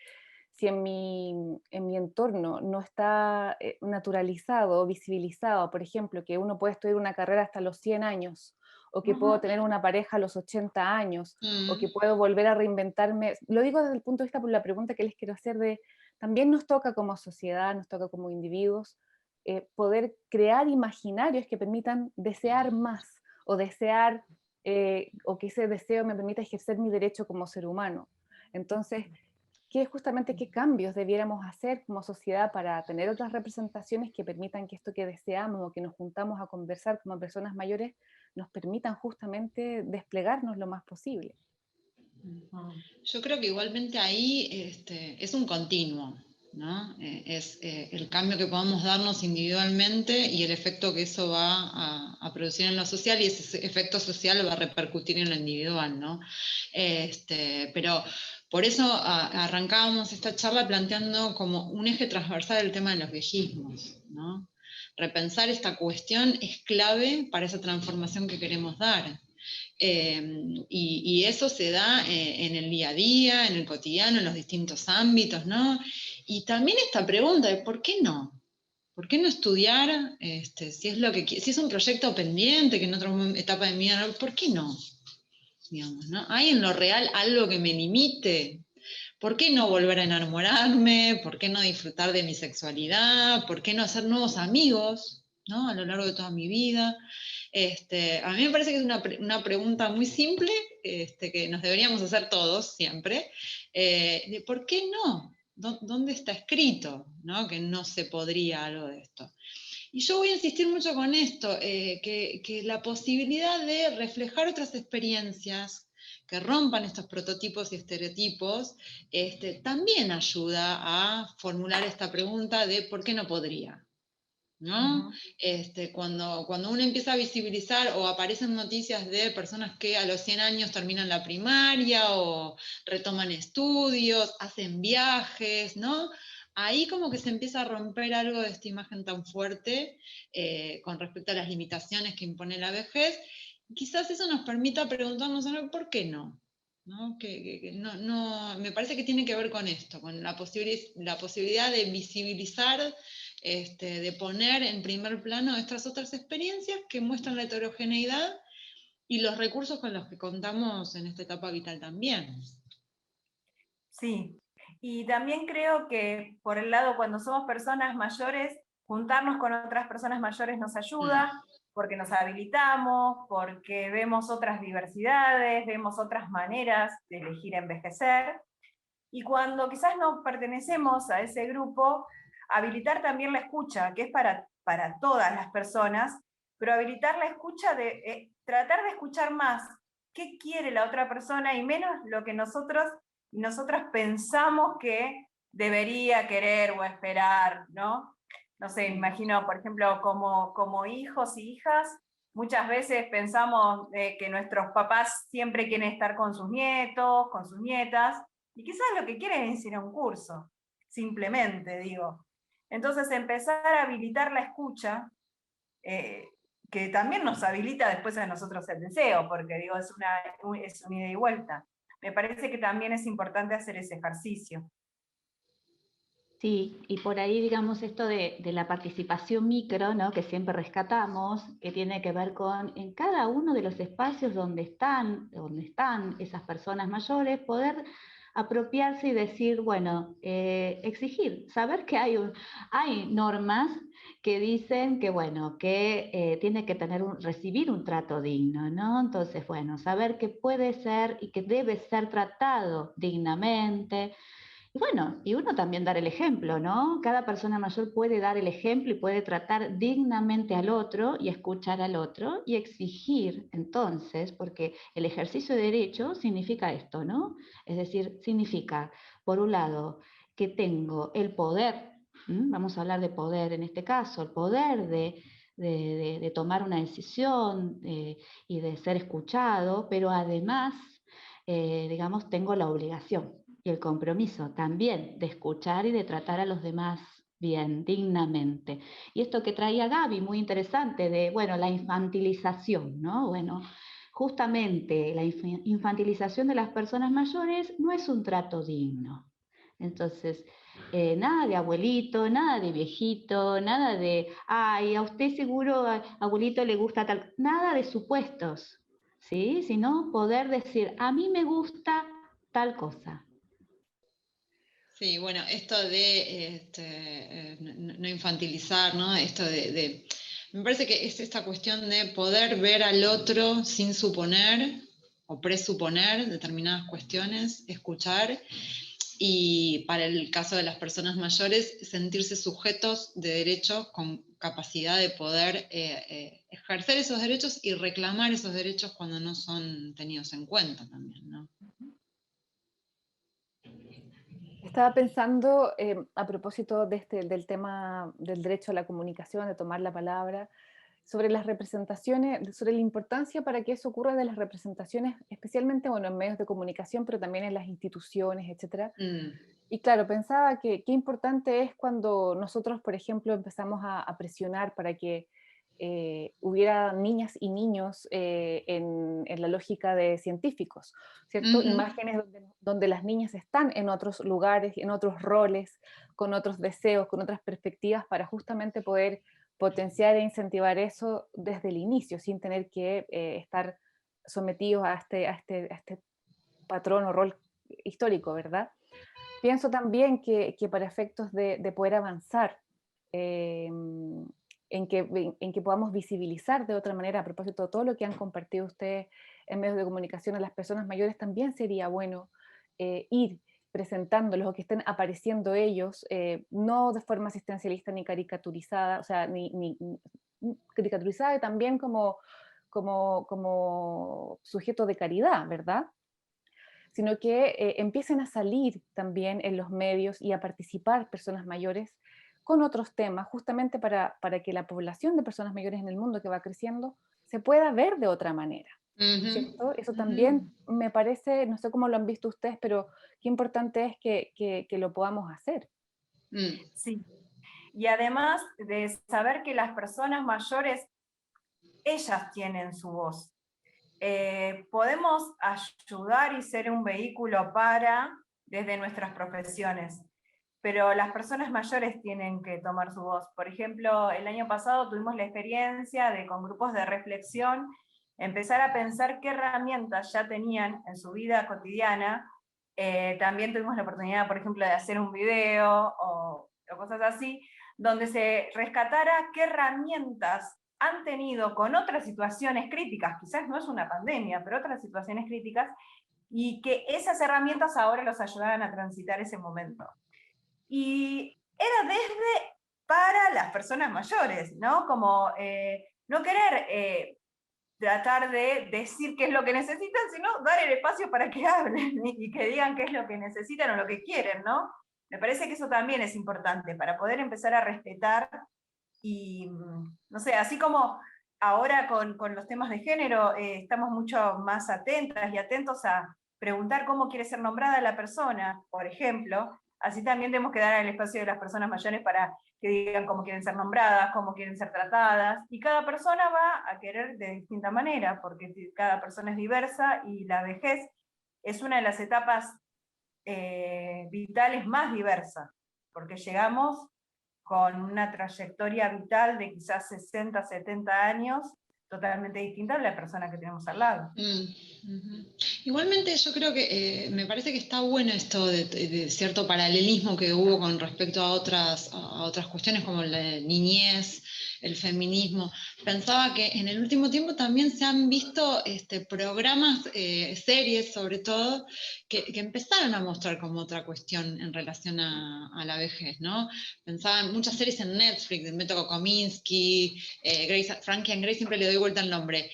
si en mi entorno no está naturalizado o visibilizado, por ejemplo, que uno puede estudiar una carrera hasta los 100 años, o que puedo tener una pareja a los 80 años, o que puedo volver a reinventarme. Lo digo desde el punto de vista por la pregunta que les quiero hacer de, también nos toca como sociedad, nos toca como individuos, poder crear imaginarios que permitan desear más, o desear, o que ese deseo me permita ejercer mi derecho como ser humano. Entonces, qué cambios debiéramos hacer como sociedad para tener otras representaciones que permitan que esto que deseamos o que nos juntamos a conversar como personas mayores nos permitan justamente desplegarnos lo más posible. Yo creo que igualmente ahí es un continuo, ¿no? Es el cambio que podamos darnos individualmente y el efecto que eso va a producir en lo social, y ese efecto social va a repercutir en lo individual, ¿no? Pero por eso arrancábamos esta charla planteando como un eje transversal el tema de los viejismos, ¿no? Repensar esta cuestión es clave para esa transformación que queremos dar. Y eso se da en el día a día, en el cotidiano, en los distintos ámbitos, ¿no? Y también esta pregunta de ¿por qué no? ¿Por qué no estudiar? Si es un proyecto pendiente, que en otra etapa de mi vida, ¿por qué no? Digamos, ¿no? ¿Hay en lo real algo que me limite? ¿Por qué no volver a enamorarme? ¿Por qué no disfrutar de mi sexualidad? ¿Por qué no hacer nuevos amigos, ¿no? A lo largo de toda mi vida. A mí me parece que es una pregunta muy simple, que nos deberíamos hacer todos siempre, de ¿por qué no? ¿Dónde está escrito, ¿no? Que no se podría algo de esto? Y yo voy a insistir mucho con esto, que la posibilidad de reflejar otras experiencias que rompan estos prototipos y estereotipos, también ayuda a formular esta pregunta de ¿por qué no podría? ¿No? Cuando uno empieza a visibilizar o aparecen noticias de personas que a los 100 años terminan la primaria o retoman estudios, hacen viajes, ¿no? Ahí como que se empieza a romper algo de esta imagen tan fuerte con respecto a las limitaciones que impone la vejez. Quizás eso nos permita preguntarnos ¿por qué no? ¿No? Me parece que tiene que ver con esto, con la posibilidad de visibilizar, de poner en primer plano estas otras experiencias que muestran la heterogeneidad y los recursos con los que contamos en esta etapa vital también. Sí, y también creo que por el lado, cuando somos personas mayores, juntarnos con otras personas mayores nos ayuda, porque nos habilitamos, porque vemos otras diversidades, vemos otras maneras de elegir envejecer, y cuando quizás no pertenecemos a ese grupo, habilitar también la escucha, que es para todas las personas, pero habilitar la escucha de tratar de escuchar más qué quiere la otra persona y menos lo que nosotros y nosotras pensamos que debería querer o esperar, ¿no? No sé, imagino, por ejemplo, como hijos y hijas, muchas veces pensamos que nuestros papás siempre quieren estar con sus nietos, con sus nietas, y quizás lo que quieren es ir a un curso, simplemente, digo. Entonces, empezar a habilitar la escucha, que también nos habilita después a nosotros el deseo, porque digo, es una ida y vuelta. Me parece que también es importante hacer ese ejercicio. Sí, y por ahí, digamos, esto de la participación micro, ¿no? Que siempre rescatamos, que tiene que ver con en cada uno de los espacios donde están esas personas mayores, poder apropiarse y decir, bueno, exigir, saber que hay normas que dicen que, bueno, que tiene que recibir un trato digno, ¿no? Entonces, bueno, saber que puede ser y que debe ser tratado dignamente, Y bueno, y uno también dar el ejemplo, ¿no? Cada persona mayor puede dar el ejemplo y puede tratar dignamente al otro y escuchar al otro y exigir entonces, porque el ejercicio de derecho significa esto, ¿no? Es decir, significa, por un lado, que tengo el poder, vamos a hablar de poder en este caso, el poder de tomar una decisión y de ser escuchado, pero además, digamos, tengo la obligación y el compromiso también de escuchar y de tratar a los demás bien, dignamente. Y esto que traía Gaby, muy interesante, de, bueno, la infantilización, ¿no? Bueno, justamente la infantilización de las personas mayores no es un trato digno. Entonces, nada de abuelito, nada de viejito, nada de, ay, a usted seguro, abuelito, le gusta tal, nada de supuestos, ¿sí? Sino poder decir, a mí me gusta tal cosa. Sí, bueno, esto de no infantilizar, ¿no? Esto me parece que es esta cuestión de poder ver al otro sin suponer o presuponer determinadas cuestiones, escuchar, y para el caso de las personas mayores, sentirse sujetos de derechos con capacidad de poder ejercer esos derechos y reclamar esos derechos cuando no son tenidos en cuenta también, ¿no? Estaba pensando, a propósito del tema del derecho a la comunicación, de tomar la palabra, sobre las representaciones, sobre la importancia para que eso ocurra de las representaciones, especialmente, bueno, en medios de comunicación, pero también en las instituciones, etcétera. Y claro, pensaba que qué importante es cuando nosotros, por ejemplo, empezamos a presionar para que hubiera niñas y niños en la lógica de científicos, ¿cierto? Imágenes donde las niñas están en otros lugares, en otros roles, con otros deseos, con otras perspectivas, para justamente poder potenciar e incentivar eso desde el inicio, sin tener que estar sometidos a este patrón o rol histórico, ¿verdad? Pienso también que para efectos de poder avanzar, eh, en que podamos visibilizar de otra manera, a propósito de todo lo que han compartido ustedes en medios de comunicación a las personas mayores, también sería bueno ir presentándolos o que estén apareciendo ellos, no de forma asistencialista ni caricaturizada, o sea, ni caricaturizada y también como sujeto de caridad, ¿verdad? Sino que empiecen a salir también en los medios y a participar personas mayores con otros temas, justamente para que la población de personas mayores en el mundo que va creciendo se pueda ver de otra manera, ¿cierto? Eso también me parece, no sé cómo lo han visto ustedes, pero qué importante es que lo podamos hacer. Sí, y además de saber que las personas mayores, ellas tienen su voz. Podemos ayudar y ser un vehículo desde nuestras profesiones, pero las personas mayores tienen que tomar su voz. Por ejemplo, el año pasado tuvimos la experiencia de, con grupos de reflexión, empezar a pensar qué herramientas ya tenían en su vida cotidiana. También tuvimos la oportunidad, por ejemplo, de hacer un video o cosas así, donde se rescatara qué herramientas han tenido con otras situaciones críticas, quizás no es una pandemia, pero otras situaciones críticas, y que esas herramientas ahora los ayudaran a transitar ese momento. Y era para las personas mayores, ¿no? Como no querer tratar de decir qué es lo que necesitan, sino dar el espacio para que hablen y que digan qué es lo que necesitan o lo que quieren, ¿no? Me parece que eso también es importante para poder empezar a respetar y, no sé, así como ahora con los temas de género estamos mucho más atentas y atentos a preguntar cómo quiere ser nombrada la persona, por ejemplo, así también tenemos que dar el espacio de las personas mayores para que digan cómo quieren ser nombradas, cómo quieren ser tratadas, y cada persona va a querer de distinta manera, porque cada persona es diversa y la vejez es una de las etapas vitales más diversas, porque llegamos con una trayectoria vital de quizás 60, 70 años, totalmente distinto a la persona que tenemos al lado. Igualmente yo creo que me parece que está bueno esto de cierto paralelismo que hubo con respecto a otras cuestiones como la niñez, el feminismo. Pensaba que en el último tiempo también se han visto programas, series sobre todo, que empezaron a mostrar como otra cuestión en relación a la vejez, ¿no? Pensaba en muchas series en Netflix, de Método Kominsky, Frankie and Grace, siempre le doy vuelta al nombre,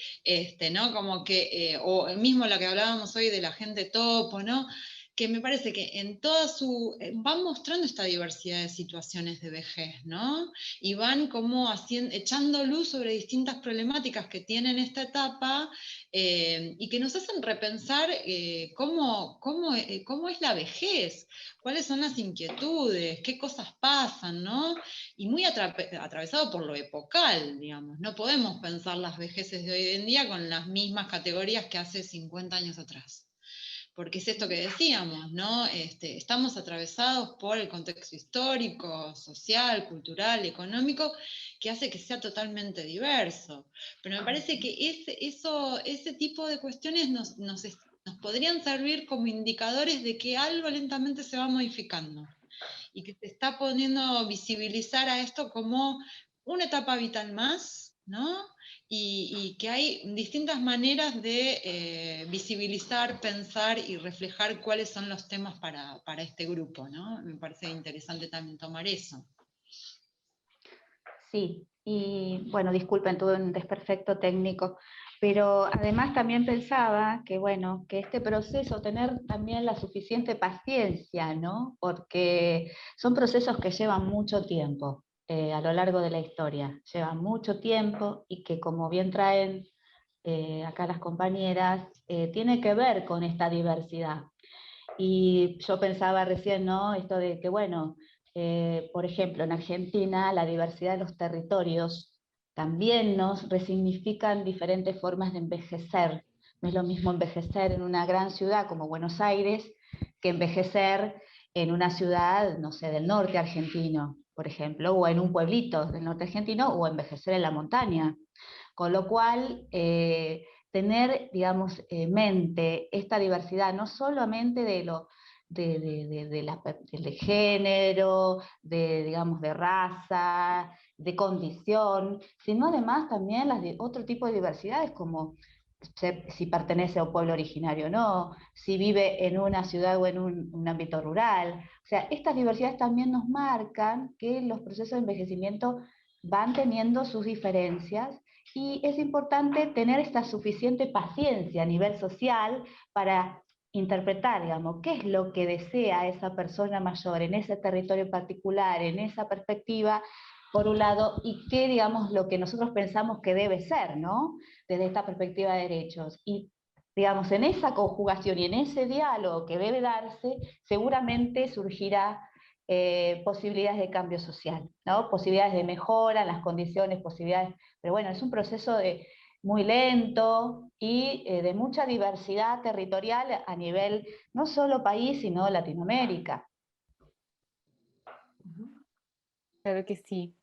¿no? Como que, o mismo lo que hablábamos hoy de la gente topo, ¿no? Que me parece que en toda van mostrando esta diversidad de situaciones de vejez, ¿no? Y van como echando luz sobre distintas problemáticas que tienen esta etapa, y que nos hacen repensar cómo es la vejez, cuáles son las inquietudes, qué cosas pasan, ¿no? Y muy atravesado por lo epocal, digamos. No podemos pensar las vejeces de hoy en día con las mismas categorías que hace 50 años atrás. Porque es esto que decíamos, ¿no? Estamos atravesados por el contexto histórico, social, cultural, económico, que hace que sea totalmente diverso. Pero me parece que ese tipo de cuestiones nos podrían servir como indicadores de que algo lentamente se va modificando y que se está poniendo a visibilizar a esto como una etapa vital más, ¿no? Y que hay distintas maneras de visibilizar, pensar y reflejar cuáles son los temas para este grupo, ¿no? Me parece interesante también tomar eso. Sí, y bueno, disculpen, tuve un desperfecto técnico, pero además también pensaba que, bueno, que este proceso, tener también la suficiente paciencia, ¿no? Porque son procesos que llevan mucho tiempo a lo largo de la historia, llevan mucho tiempo y que, como bien traen acá las compañeras, tiene que ver con esta diversidad. Y yo pensaba recién, ¿no? Esto de que, bueno, por ejemplo, en Argentina la diversidad de los territorios también nos resignifican diferentes formas de envejecer. No es lo mismo envejecer en una gran ciudad como Buenos Aires que envejecer en una ciudad, no sé, del norte argentino, por ejemplo, o en un pueblito del norte argentino, o envejecer en la montaña. Con lo cual, tener, digamos, en mente esta diversidad, no solamente de género, digamos, de raza, de condición, sino además también otro tipo de diversidades, como si pertenece a un pueblo originario o no, si vive en una ciudad o en un ámbito rural. O sea, estas diversidades también nos marcan que los procesos de envejecimiento van teniendo sus diferencias, y es importante tener esta suficiente paciencia a nivel social para interpretar, digamos, qué es lo que desea esa persona mayor en ese territorio particular, en esa perspectiva, por un lado, y qué, digamos, lo que nosotros pensamos que debe ser, ¿no? Desde esta perspectiva de derechos. Y, digamos, en esa conjugación y en ese diálogo que debe darse, seguramente surgirá posibilidades de cambio social, ¿no? Posibilidades de mejora en las condiciones, posibilidades, pero bueno, es un proceso muy lento y de mucha diversidad territorial a nivel no solo país, sino Latinoamérica. Claro que sí.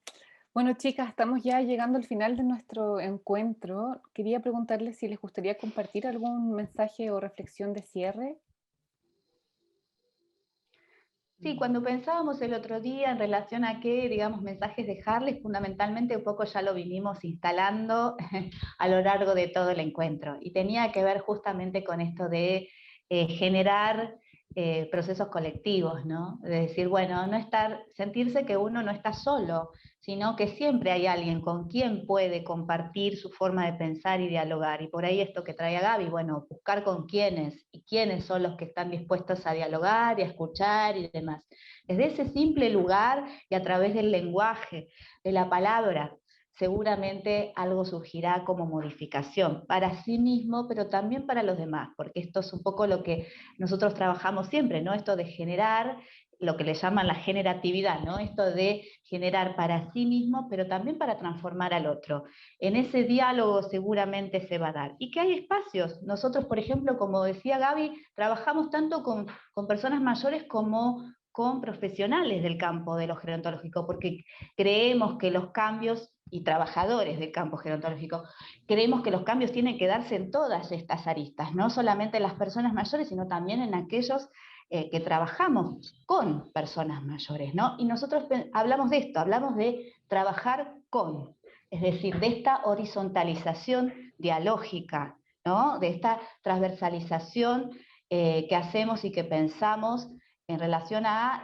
Bueno, chicas, estamos ya llegando al final de nuestro encuentro. Quería preguntarles si les gustaría compartir algún mensaje o reflexión de cierre. Sí, cuando pensábamos el otro día en relación a qué, digamos, mensajes dejarles, fundamentalmente un poco ya lo vinimos instalando a lo largo de todo el encuentro. Y tenía que ver justamente con esto de generar procesos colectivos, ¿no? De decir, bueno, sentirse que uno no está solo, sino que siempre hay alguien con quien puede compartir su forma de pensar y dialogar. Y por ahí esto que trae a Gaby, bueno, buscar con quiénes y quiénes son los que están dispuestos a dialogar y a escuchar y demás. Desde ese simple lugar y a través del lenguaje, de la palabra, seguramente algo surgirá como modificación para sí mismo, pero también para los demás, porque esto es un poco lo que nosotros trabajamos siempre, ¿no? Esto de generar lo que le llaman la generatividad, ¿no? Esto de generar para sí mismo, pero también para transformar al otro. En ese diálogo seguramente se va a dar. Y que hay espacios. Nosotros, por ejemplo, como decía Gaby, trabajamos tanto con personas mayores como con profesionales del campo de lo gerontológico, porque creemos que los cambios y trabajadores del campo gerontológico. Creemos que los cambios tienen que darse en todas estas aristas, no solamente en las personas mayores, sino también en aquellos que trabajamos con personas mayores, ¿no? Y nosotros hablamos de esto, hablamos de trabajar con, es decir, de esta horizontalización dialógica, ¿no? De esta transversalización que hacemos y que pensamos en relación a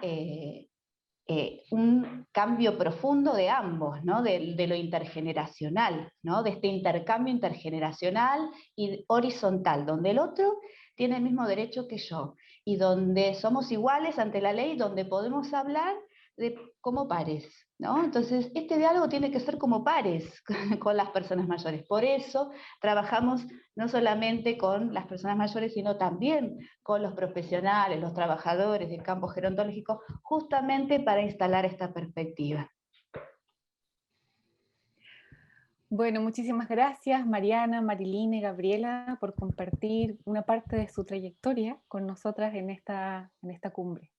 un cambio profundo de ambos, ¿no? De lo intergeneracional, ¿no? De este intercambio intergeneracional y horizontal, donde el otro tiene el mismo derecho que yo, y donde somos iguales ante la ley, donde podemos hablar como pares, ¿no? Entonces, este diálogo tiene que ser como pares con las personas mayores. Por eso trabajamos no solamente con las personas mayores, sino también con los profesionales, los trabajadores del campo gerontológico, justamente para instalar esta perspectiva. Bueno, muchísimas gracias Mariana, Marilina y Gabriela por compartir una parte de su trayectoria con nosotras en esta cumbre.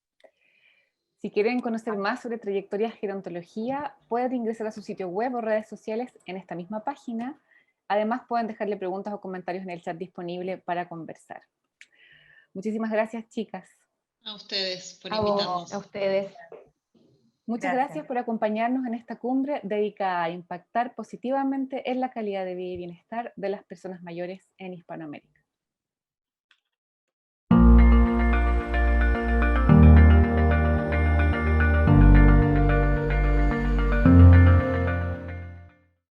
Si quieren conocer más sobre Trayectorias Gerontología, pueden ingresar a su sitio web o redes sociales en esta misma página. Además, pueden dejarle preguntas o comentarios en el chat disponible para conversar. Muchísimas gracias, chicas. A ustedes por A invitarnos. vos, a ustedes. Muchas gracias por acompañarnos en esta cumbre dedicada a impactar positivamente en la calidad de vida y bienestar de las personas mayores en Hispanoamérica.